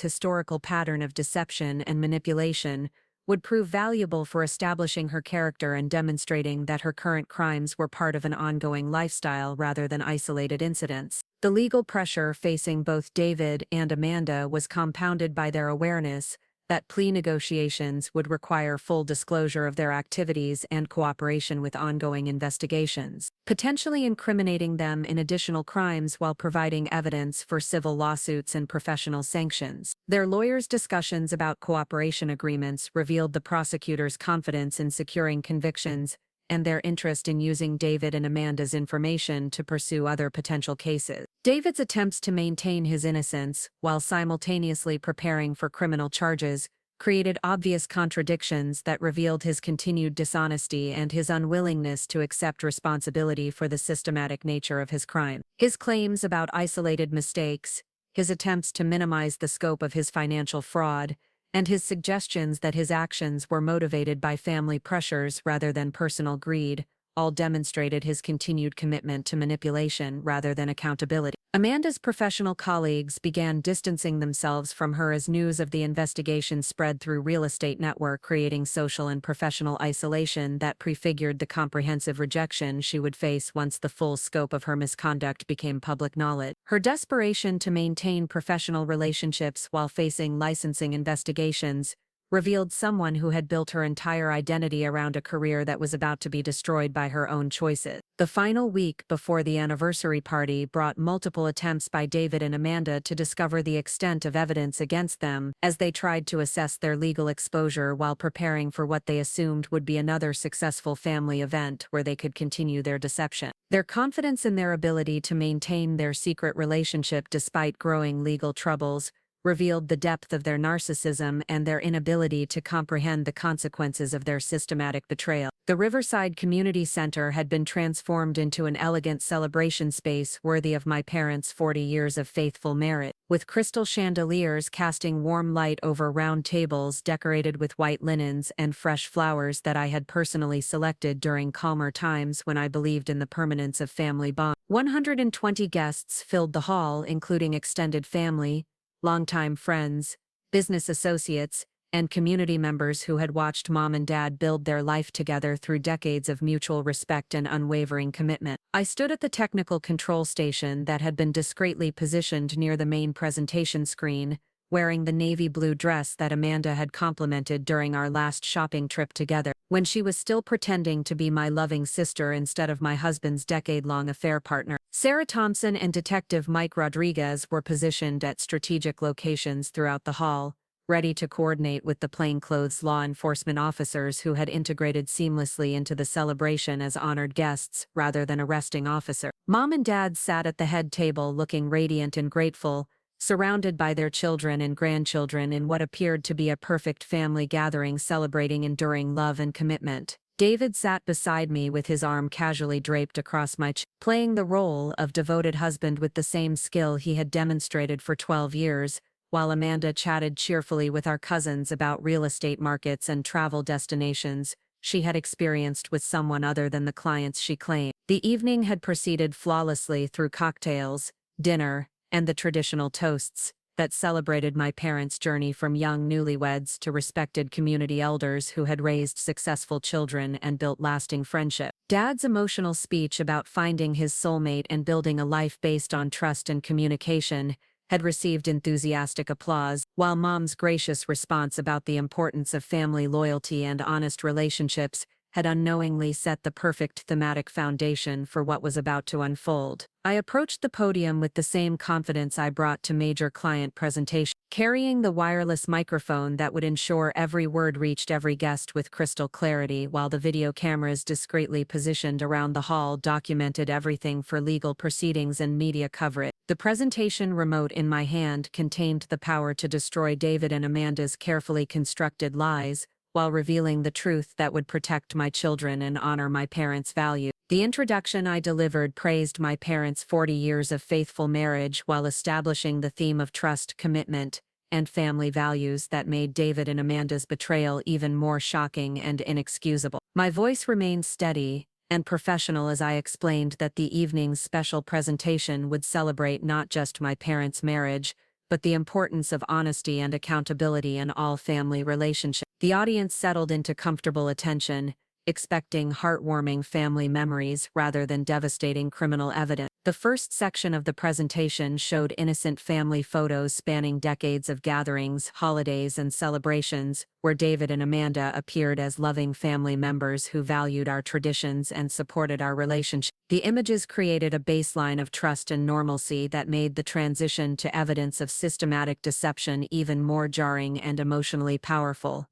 historical pattern of deception and manipulation would prove valuable for establishing her character and demonstrating that her current crimes were part of an ongoing lifestyle rather than isolated incidents. The legal pressure facing both David and Amanda was compounded by their awareness that plea negotiations would require full disclosure of their activities and cooperation with ongoing investigations, potentially incriminating them in additional crimes while providing evidence for civil lawsuits and professional sanctions. Their lawyers' discussions about cooperation agreements revealed the prosecutor's confidence in securing convictions and their interest in using David and Amanda's information to pursue other potential cases. David's attempts to maintain his innocence while simultaneously preparing for criminal charges created obvious contradictions that revealed his continued dishonesty and his unwillingness to accept responsibility for the systematic nature of his crime. His claims about isolated mistakes, his attempts to minimize the scope of his financial fraud, and his suggestions that his actions were motivated by family pressures rather than personal greed, all demonstrated his continued commitment to manipulation rather than accountability. Amanda's professional colleagues began distancing themselves from her as news of the investigation spread through real estate network, creating social and professional isolation that prefigured the comprehensive rejection she would face once the full scope of her misconduct became public knowledge. Her desperation to maintain professional relationships while facing licensing investigations revealed someone who had built her entire identity around a career that was about to be destroyed by her own choices. The final week before the anniversary party brought multiple attempts by David and Amanda to discover the extent of evidence against them as they tried to assess their legal exposure while preparing for what they assumed would be another successful family event where they could continue their deception. Their confidence in their ability to maintain their secret relationship despite growing legal troubles revealed the depth of their narcissism and their inability to comprehend the consequences of their systematic betrayal. The Riverside Community Center had been transformed into an elegant celebration space worthy of my parents' 40 years of faithful marriage, with crystal chandeliers casting warm light over round tables decorated with white linens and fresh flowers that I had personally selected during calmer times when I believed in the permanence of family bonds. 120 guests filled the hall, including extended family, longtime friends, business associates, and community members who had watched Mom and Dad build their life together through decades of mutual respect and unwavering commitment. I stood at the technical control station that had been discreetly positioned near the main presentation screen, wearing the navy blue dress that Amanda had complimented during our last shopping trip together, when she was still pretending to be my loving sister instead of my husband's decade-long affair partner. Sarah Thompson and Detective Mike Rodriguez were positioned at strategic locations throughout the hall, ready to coordinate with the plainclothes law enforcement officers who had integrated seamlessly into the celebration as honored guests rather than arresting officers. Mom and Dad sat at the head table looking radiant and grateful, surrounded by their children and grandchildren in what appeared to be a perfect family gathering celebrating enduring love and commitment. David sat beside me with his arm casually draped across my chest, playing the role of devoted husband with the same skill he had demonstrated for 12 years, while Amanda chatted cheerfully with our cousins about real estate markets and travel destinations she had experienced with someone other than the clients she claimed. The evening had proceeded flawlessly through cocktails, dinner, and the traditional toasts that celebrated my parents' journey from young newlyweds to respected community elders who had raised successful children and built lasting friendship. Dad's emotional speech about finding his soulmate and building a life based on trust and communication had received enthusiastic applause, while Mom's gracious response about the importance of family loyalty and honest relationships had unknowingly set the perfect thematic foundation for what was about to unfold. I approached the podium with the same confidence I brought to major client presentations, carrying the wireless microphone that would ensure every word reached every guest with crystal clarity, while the video cameras discreetly positioned around the hall documented everything for legal proceedings and media coverage. The presentation remote in my hand contained the power to destroy David and Amanda's carefully constructed lies, while revealing the truth that would protect my children and honor my parents' values. The introduction I delivered praised my parents' 40 years of faithful marriage while establishing the theme of trust, commitment, and family values that made David and Amanda's betrayal even more shocking and inexcusable. My voice remained steady and professional as I explained that the evening's special presentation would celebrate not just my parents' marriage, but the importance of honesty and accountability in all family relationships. The audience settled into comfortable attention, expecting heartwarming family memories rather than devastating criminal evidence. The first section of the presentation showed innocent family photos spanning decades of gatherings, holidays, and celebrations, where David and Amanda appeared as loving family members who valued our traditions and supported our relationship. The images created a baseline of trust and normalcy that made the transition to evidence of systematic deception even more jarring and emotionally powerful.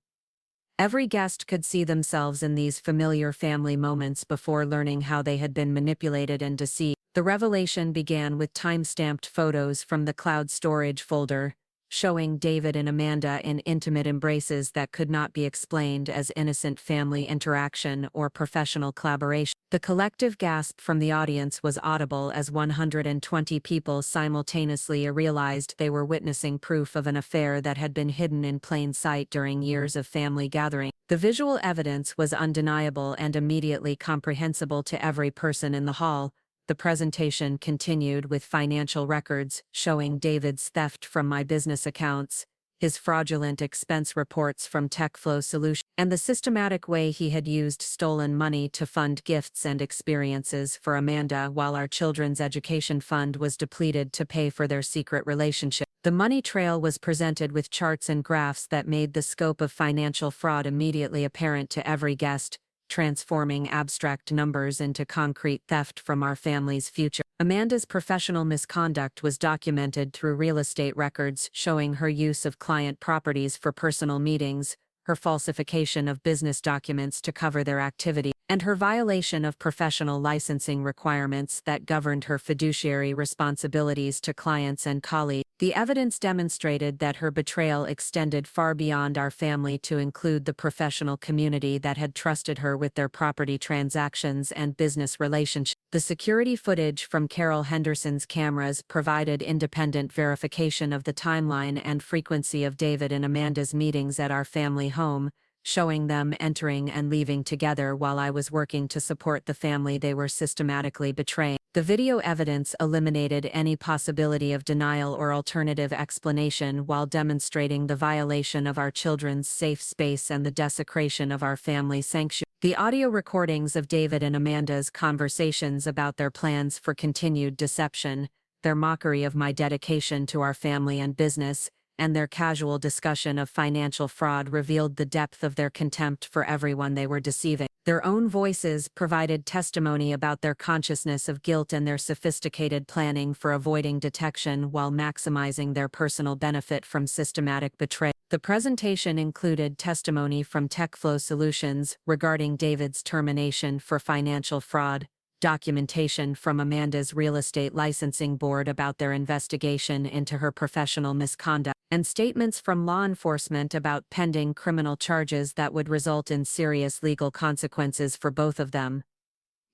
Every guest could see themselves in these familiar family moments before learning how they had been manipulated and deceived. The revelation began with time-stamped photos from the cloud storage folder, showing David and Amanda in intimate embraces that could not be explained as innocent family interaction or professional collaboration. The collective gasp from the audience was audible as 120 people simultaneously realized they were witnessing proof of an affair that had been hidden in plain sight during years of family gathering. The visual evidence was undeniable and immediately comprehensible to every person in the hall. The presentation continued with financial records showing David's theft from my business accounts, his fraudulent expense reports from TechFlow Solutions, and the systematic way he had used stolen money to fund gifts and experiences for Amanda while our children's education fund was depleted to pay for their secret relationship. The money trail was presented with charts and graphs that made the scope of financial fraud immediately apparent to every guest, transforming abstract numbers into concrete theft from our family's future. Amanda's professional misconduct was documented through real estate records showing her use of client properties for personal meetings, her falsification of business documents to cover their activity, and her violation of professional licensing requirements that governed her fiduciary responsibilities to clients and colleagues. The evidence demonstrated that her betrayal extended far beyond our family to include the professional community that had trusted her with their property transactions and business relationships. The security footage from Carol Henderson's cameras provided independent verification of the timeline and frequency of David and Amanda's meetings at our family home, showing them entering and leaving together while I was working to support the family they were systematically betraying. The video evidence eliminated any possibility of denial or alternative explanation while demonstrating the violation of our children's safe space and the desecration of our family sanctuary. The audio recordings of David and Amanda's conversations about their plans for continued deception, their mockery of my dedication to our family and business, and their casual discussion of financial fraud revealed the depth of their contempt for everyone they were deceiving. Their own voices provided testimony about their consciousness of guilt and their sophisticated planning for avoiding detection while maximizing their personal benefit from systematic betrayal. The presentation included testimony from TechFlow Solutions regarding David's termination for financial fraud, documentation from Amanda's real estate licensing board about their investigation into her professional misconduct, and statements from law enforcement about pending criminal charges that would result in serious legal consequences for both of them.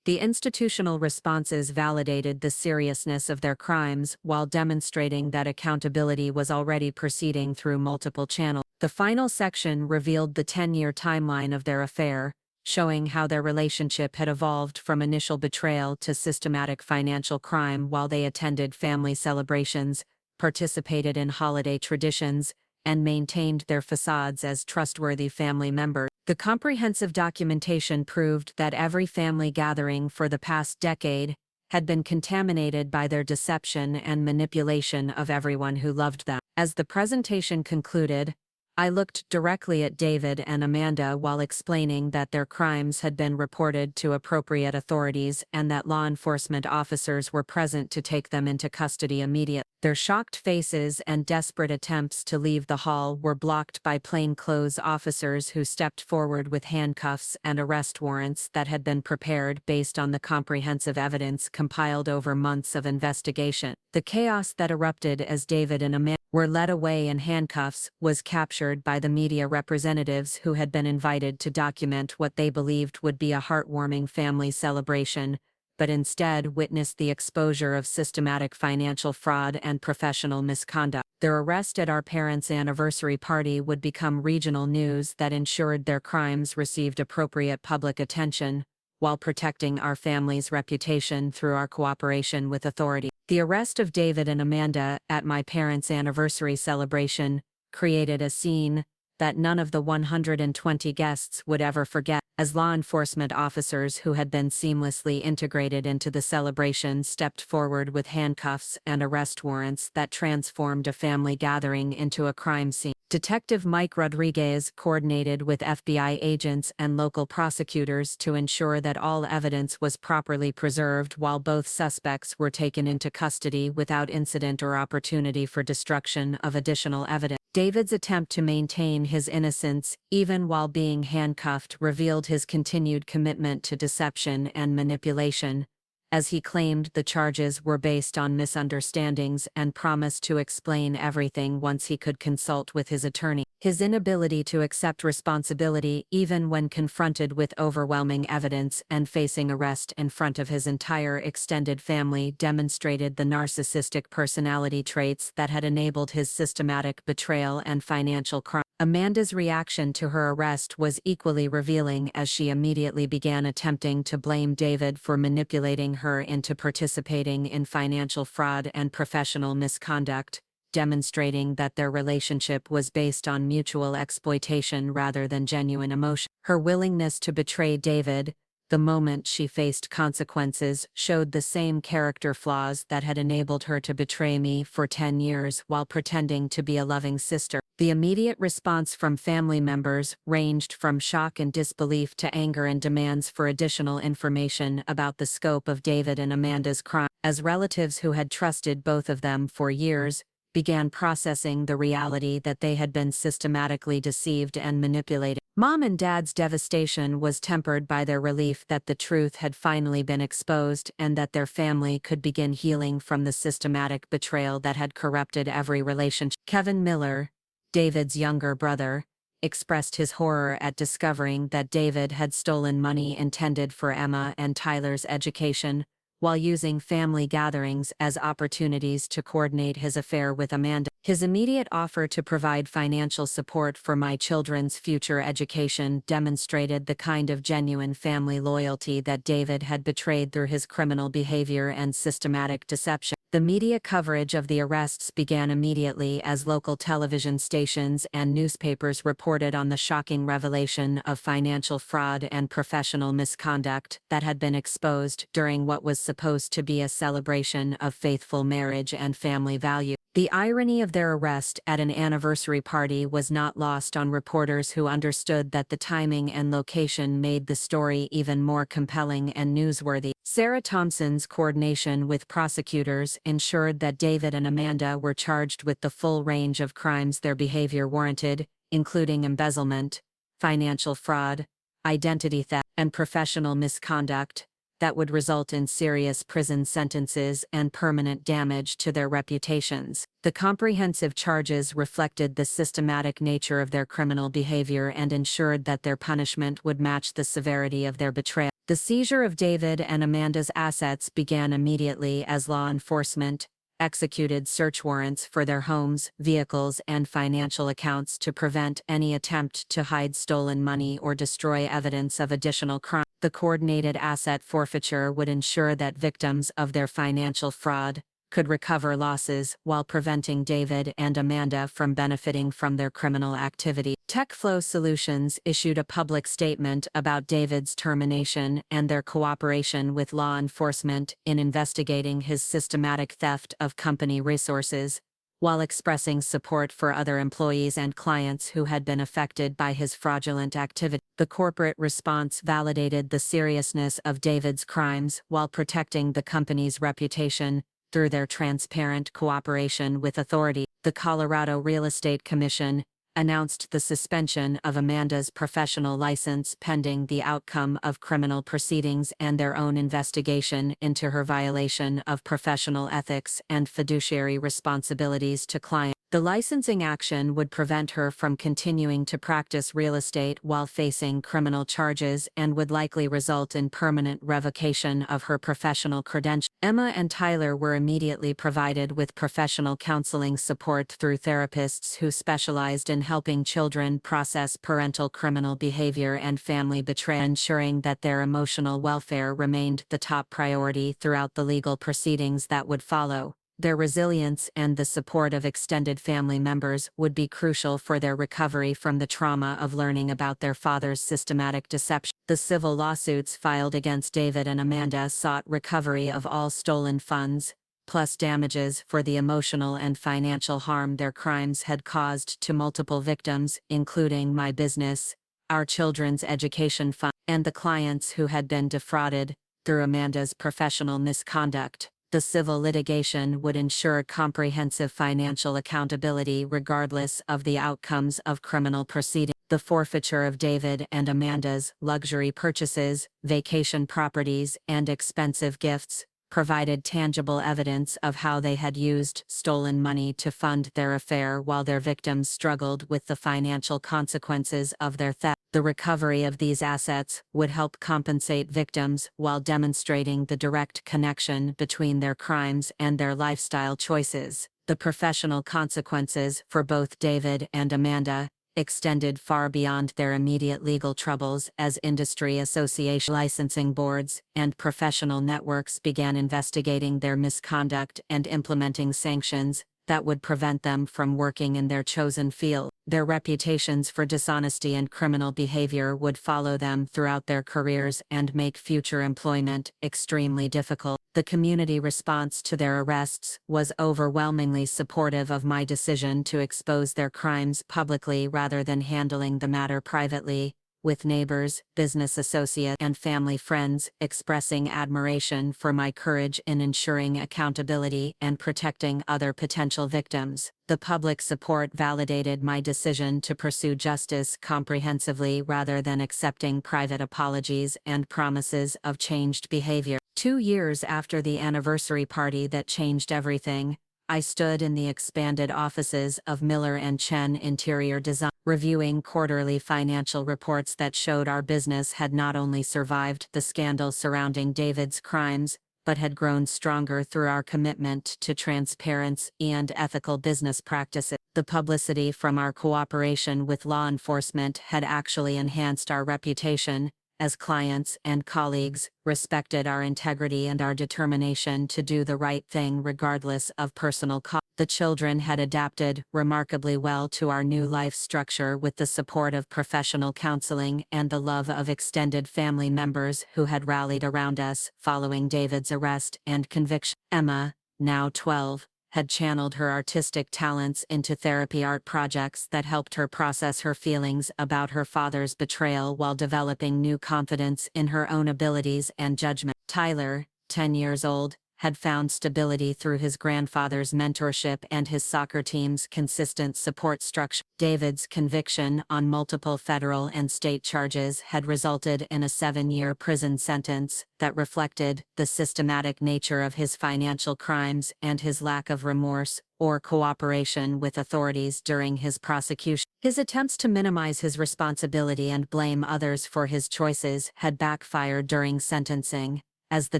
The institutional responses validated the seriousness of their crimes while demonstrating that accountability was already proceeding through multiple channels. The final section revealed the 10-year timeline of their affair, showing how their relationship had evolved from initial betrayal to systematic financial crime while they attended family celebrations, participated in holiday traditions, and maintained their facades as trustworthy family members. The comprehensive documentation proved that every family gathering for the past decade had been contaminated by their deception and manipulation of everyone who loved them. As the presentation concluded, I looked directly at David and Amanda while explaining that their crimes had been reported to appropriate authorities and that law enforcement officers were present to take them into custody immediately. Their shocked faces and desperate attempts to leave the hall were blocked by plainclothes officers who stepped forward with handcuffs and arrest warrants that had been prepared based on the comprehensive evidence compiled over months of investigation. The chaos that erupted as David and Amanda were led away in handcuffs was captured by the media representatives who had been invited to document what they believed would be a heartwarming family celebration, but instead witnessed the exposure of systematic financial fraud and professional misconduct. Their arrest at our parents' anniversary party would become regional news that ensured their crimes received appropriate public attention, while protecting our family's reputation through our cooperation with authorities. The arrest of David and Amanda at my parents' anniversary celebration created a scene that none of the 120 guests would ever forget, as law enforcement officers who had been seamlessly integrated into the celebration stepped forward with handcuffs and arrest warrants that transformed a family gathering into a crime scene. Detective Mike Rodriguez coordinated with FBI agents and local prosecutors to ensure that all evidence was properly preserved while both suspects were taken into custody without incident or opportunity for destruction of additional evidence. David's attempt to maintain his innocence, even while being handcuffed, revealed his continued commitment to deception and manipulation, as he claimed the charges were based on misunderstandings and promised to explain everything once he could consult with his attorney. His inability to accept responsibility even when confronted with overwhelming evidence and facing arrest in front of his entire extended family demonstrated the narcissistic personality traits that had enabled his systematic betrayal and financial crime. Amanda's reaction to her arrest was equally revealing as she immediately began attempting to blame David for manipulating her into participating in financial fraud and professional misconduct, demonstrating that their relationship was based on mutual exploitation rather than genuine emotion. Her willingness to betray David, the moment she faced consequences, showed the same character flaws that had enabled her to betray me for 10 years while pretending to be a loving sister. The immediate response from family members ranged from shock and disbelief to anger and demands for additional information about the scope of David and Amanda's crime, as relatives who had trusted both of them for years began processing the reality that they had been systematically deceived and manipulated. Mom and Dad's devastation was tempered by their relief that the truth had finally been exposed and that their family could begin healing from the systematic betrayal that had corrupted every relationship. Kevin Miller, David's younger brother, expressed his horror at discovering that David had stolen money intended for Emma and Tyler's education, while using family gatherings as opportunities to coordinate his affair with Amanda. His immediate offer to provide financial support for my children's future education demonstrated the kind of genuine family loyalty that David had betrayed through his criminal behavior and systematic deception. The media coverage of the arrests began immediately as local television stations and newspapers reported on the shocking revelation of financial fraud and professional misconduct that had been exposed during what was supposed to be a celebration of faithful marriage and family value. The irony of their arrest at an anniversary party was not lost on reporters who understood that the timing and location made the story even more compelling and newsworthy. Sarah Thompson's coordination with prosecutors ensured that David and Amanda were charged with the full range of crimes their behavior warranted, including embezzlement, financial fraud, identity theft, and professional misconduct, that would result in serious prison sentences and permanent damage to their reputations. The comprehensive charges reflected the systematic nature of their criminal behavior and ensured that their punishment would match the severity of their betrayal. The seizure of David and Amanda's assets began immediately as law enforcement executed search warrants for their homes, vehicles, and financial accounts to prevent any attempt to hide stolen money or destroy evidence of additional crime. The coordinated asset forfeiture would ensure that victims of their financial fraud could recover losses while preventing David and Amanda from benefiting from their criminal activity. TechFlow Solutions issued a public statement about David's termination and their cooperation with law enforcement in investigating his systematic theft of company resources, while expressing support for other employees and clients who had been affected by his fraudulent activity. The corporate response validated the seriousness of David's crimes while protecting the company's reputation through their transparent cooperation with authorities. The Colorado Real Estate Commission announced the suspension of Amanda's professional license pending the outcome of criminal proceedings and their own investigation into her violation of professional ethics and fiduciary responsibilities to clients. The licensing action would prevent her from continuing to practice real estate while facing criminal charges and would likely result in permanent revocation of her professional credentials. Emma and Tyler were immediately provided with professional counseling support through therapists who specialized in helping children process parental criminal behavior and family betrayal, ensuring that their emotional welfare remained the top priority throughout the legal proceedings that would follow. Their resilience and the support of extended family members would be crucial for their recovery from the trauma of learning about their father's systematic deception. The civil lawsuits filed against David and Amanda sought recovery of all stolen funds, plus damages for the emotional and financial harm their crimes had caused to multiple victims, including my business, our children's education fund, and the clients who had been defrauded through Amanda's professional misconduct. The civil litigation would ensure comprehensive financial accountability regardless of the outcomes of criminal proceedings. The forfeiture of David and Amanda's luxury purchases, vacation properties, and expensive gifts provided tangible evidence of how they had used stolen money to fund their affair while their victims struggled with the financial consequences of their theft. The recovery of these assets would help compensate victims while demonstrating the direct connection between their crimes and their lifestyle choices. The professional consequences for both David and Amanda extended far beyond their immediate legal troubles as industry association licensing boards and professional networks began investigating their misconduct and implementing sanctions that would prevent them from working in their chosen field. Their reputations for dishonesty and criminal behavior would follow them throughout their careers and make future employment extremely difficult. The community response to their arrests was overwhelmingly supportive of my decision to expose their crimes publicly rather than handling the matter privately, with neighbors, business associates, and family friends expressing admiration for my courage in ensuring accountability and protecting other potential victims. The public support validated my decision to pursue justice comprehensively rather than accepting private apologies and promises of changed behavior. 2 years after the anniversary party that changed everything, I stood in the expanded offices of Miller & Chen Interior Design, reviewing quarterly financial reports that showed our business had not only survived the scandal surrounding David's crimes, but had grown stronger through our commitment to transparency and ethical business practices. The publicity from our cooperation with law enforcement had actually enhanced our reputation, as clients and colleagues respected our integrity and our determination to do the right thing regardless of personal cost. The children had adapted remarkably well to our new life structure with the support of professional counseling and the love of extended family members who had rallied around us following David's arrest and conviction. Emma, now 12, had channeled her artistic talents into therapy art projects that helped her process her feelings about her father's betrayal while developing new confidence in her own abilities and judgment. Tyler, 10 years old, had found stability through his grandfather's mentorship and his soccer team's consistent support structure. David's conviction on multiple federal and state charges had resulted in a 7-year prison sentence that reflected the systematic nature of his financial crimes and his lack of remorse or cooperation with authorities during his prosecution. His attempts to minimize his responsibility and blame others for his choices had backfired during sentencing, as the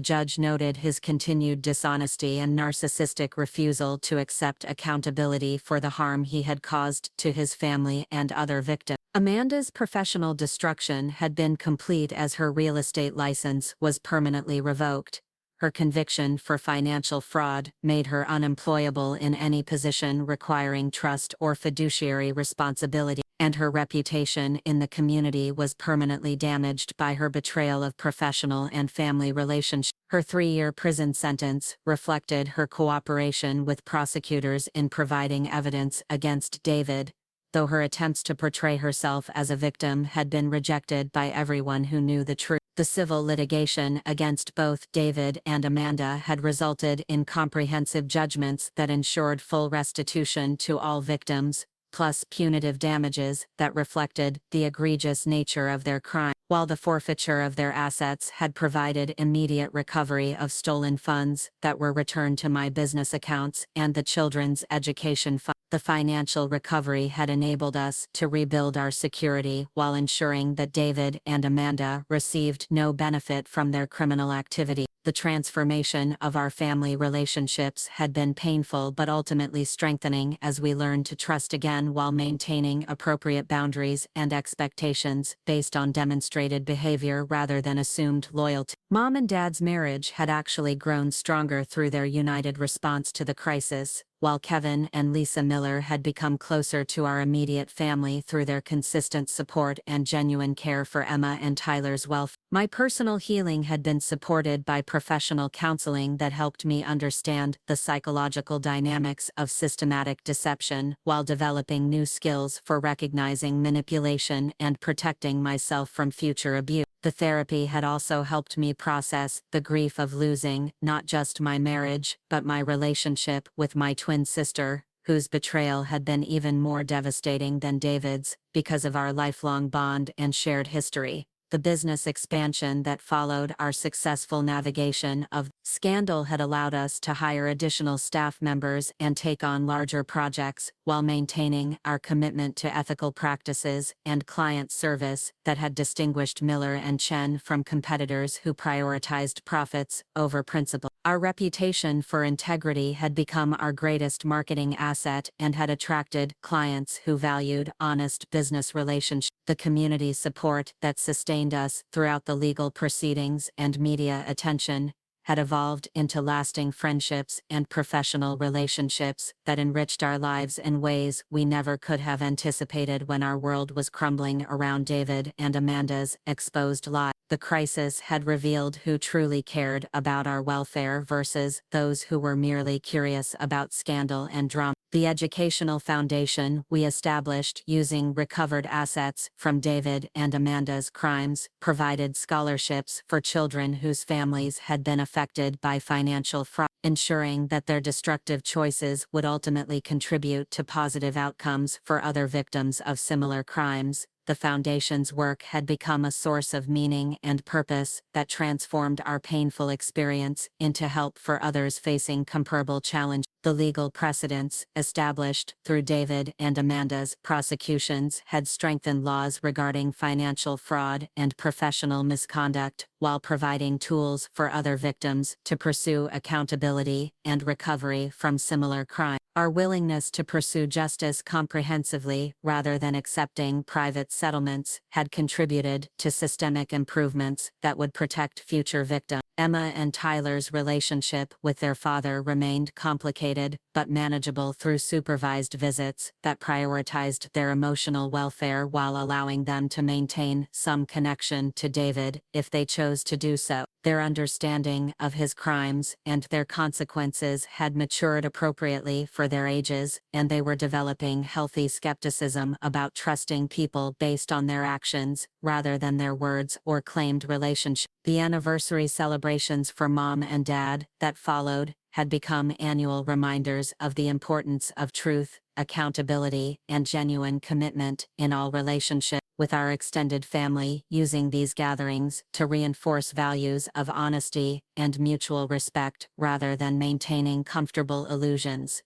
judge noted his continued dishonesty and narcissistic refusal to accept accountability for the harm he had caused to his family and other victims. Amanda's professional destruction had been complete as her real estate license was permanently revoked. Her conviction for financial fraud made her unemployable in any position requiring trust or fiduciary responsibility, and her reputation in the community was permanently damaged by her betrayal of professional and family relationships. Her 3-year prison sentence reflected her cooperation with prosecutors in providing evidence against David, though her attempts to portray herself as a victim had been rejected by everyone who knew the truth. The civil litigation against both David and Amanda had resulted in comprehensive judgments that ensured full restitution to all victims, plus punitive damages that reflected the egregious nature of their crime, while the forfeiture of their assets had provided immediate recovery of stolen funds that were returned to my business accounts and the children's education fund. The financial recovery had enabled us to rebuild our security while ensuring that David and Amanda received no benefit from their criminal activity. The transformation of our family relationships had been painful but ultimately strengthening as we learned to trust again while maintaining appropriate boundaries and expectations based on demonstrated behavior rather than assumed loyalty. Mom and Dad's marriage had actually grown stronger through their united response to the crisis, while Kevin and Lisa Miller had become closer to our immediate family through their consistent support and genuine care for Emma and Tyler's welfare. My personal healing had been supported by professional counseling that helped me understand the psychological dynamics of systematic deception while developing new skills for recognizing manipulation and protecting myself from future abuse. The therapy had also helped me process the grief of losing not just my marriage, but my relationship with my twin sister, whose betrayal had been even more devastating than David's because of our lifelong bond and shared history. The business expansion that followed our successful navigation of scandal had allowed us to hire additional staff members and take on larger projects while maintaining our commitment to ethical practices and client service that had distinguished Miller and Chen from competitors who prioritized profits over principle. Our reputation for integrity had become our greatest marketing asset and had attracted clients who valued honest business relationships. The community support that sustained us throughout the legal proceedings and media attention had evolved into lasting friendships and professional relationships that enriched our lives in ways we never could have anticipated when our world was crumbling around David and Amanda's exposed lives. The crisis had revealed who truly cared about our welfare versus those who were merely curious about scandal and drama. The educational foundation we established using recovered assets from David and Amanda's crimes provided scholarships for children whose families had been affected by financial fraud, ensuring that their destructive choices would ultimately contribute to positive outcomes for other victims of similar crimes. The Foundation's work had become a source of meaning and purpose that transformed our painful experience into help for others facing comparable challenges. The legal precedents established through David and Amanda's prosecutions had strengthened laws regarding financial fraud and professional misconduct, while providing tools for other victims to pursue accountability and recovery from similar crimes. Our willingness to pursue justice comprehensively rather than accepting private settlements had contributed to systemic improvements that would protect future victims. Emma and Tyler's relationship with their father remained complicated but manageable through supervised visits that prioritized their emotional welfare while allowing them to maintain some connection to David if they chose to do so. Their understanding of his crimes and their consequences had matured appropriately for their ages, and they were developing healthy skepticism about trusting people based on their actions, rather than their words or claimed relationship. The anniversary celebrations for Mom and Dad that followed had become annual reminders of the importance of truth, accountability, and genuine commitment in all relationships, with our extended family using these gatherings to reinforce values of honesty and mutual respect rather than maintaining comfortable illusions.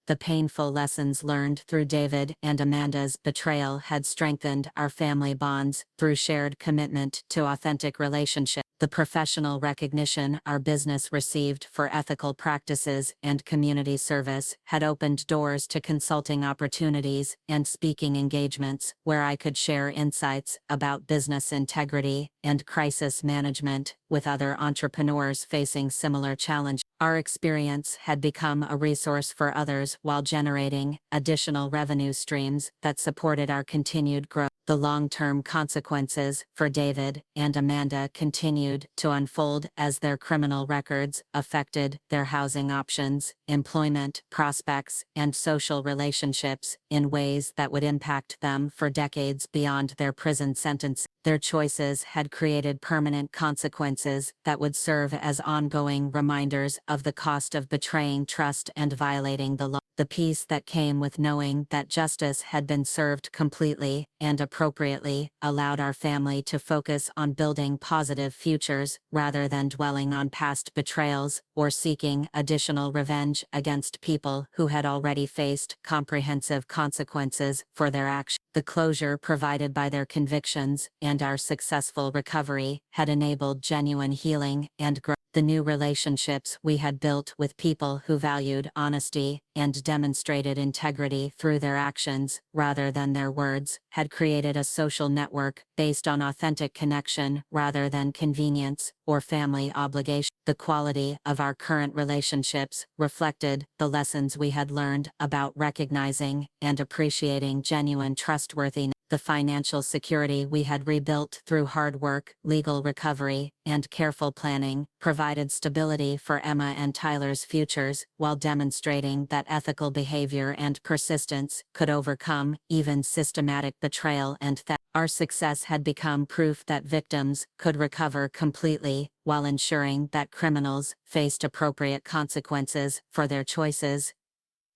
The painful lessons learned through David and Amanda's betrayal had strengthened our family bonds through shared commitment to authentic relationships. The professional recognition our business received for ethical practices and community service had opened doors to consulting opportunities and speaking engagements where I could share insights about business integrity and crisis management with other entrepreneurs facing similar challenges. Our experience had become a resource for others while generating additional revenue streams that supported our continued growth. The long-term consequences for David and Amanda continued to unfold as their criminal records affected their housing options, employment prospects, and social relationships in ways that would impact them for decades beyond their prison sentence. Their choices had created permanent consequences that would serve as ongoing reminders of the cost of betraying trust and violating the law. The peace that came with knowing that justice had been served completely and appropriately allowed our family to focus on building positive futures rather than dwelling on past betrayals or seeking additional revenge against people who had already faced comprehensive consequences for their actions. The closure provided by their convictions and our successful recovery had enabled genuine healing and growth. The new relationships we had built with people who valued honesty and demonstrated integrity through their actions rather than their words had created a social network based on authentic connection rather than convenience or family obligation. The quality of our current relationships reflected the lessons we had learned about recognizing and appreciating genuine trustworthiness. The financial security we had rebuilt through hard work, legal recovery, and careful planning provided stability for Emma and Tyler's futures while demonstrating that ethical behavior and persistence could overcome even systematic betrayal and theft. Our success had become proof that victims could recover completely while ensuring that criminals faced appropriate consequences for their choices.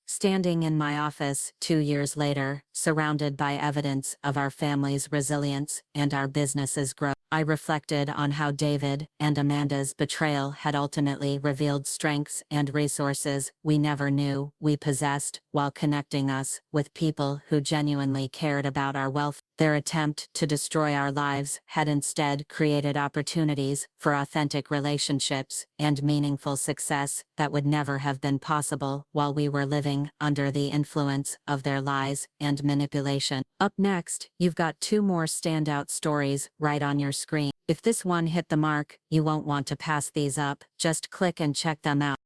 Standing in my office 2 years later, surrounded by evidence of our family's resilience and our business's growth, I reflected on how David and Amanda's betrayal had ultimately revealed strengths and resources we never knew we possessed while connecting us with people who genuinely cared about our welfare. Their attempt to destroy our lives had instead created opportunities for authentic relationships and meaningful success that would never have been possible while we were living under the influence of their lies and manipulation. Up next, you've got 2 more standout stories right on your screen. If this one hit the mark, you won't want to pass these up. Just click and check them out.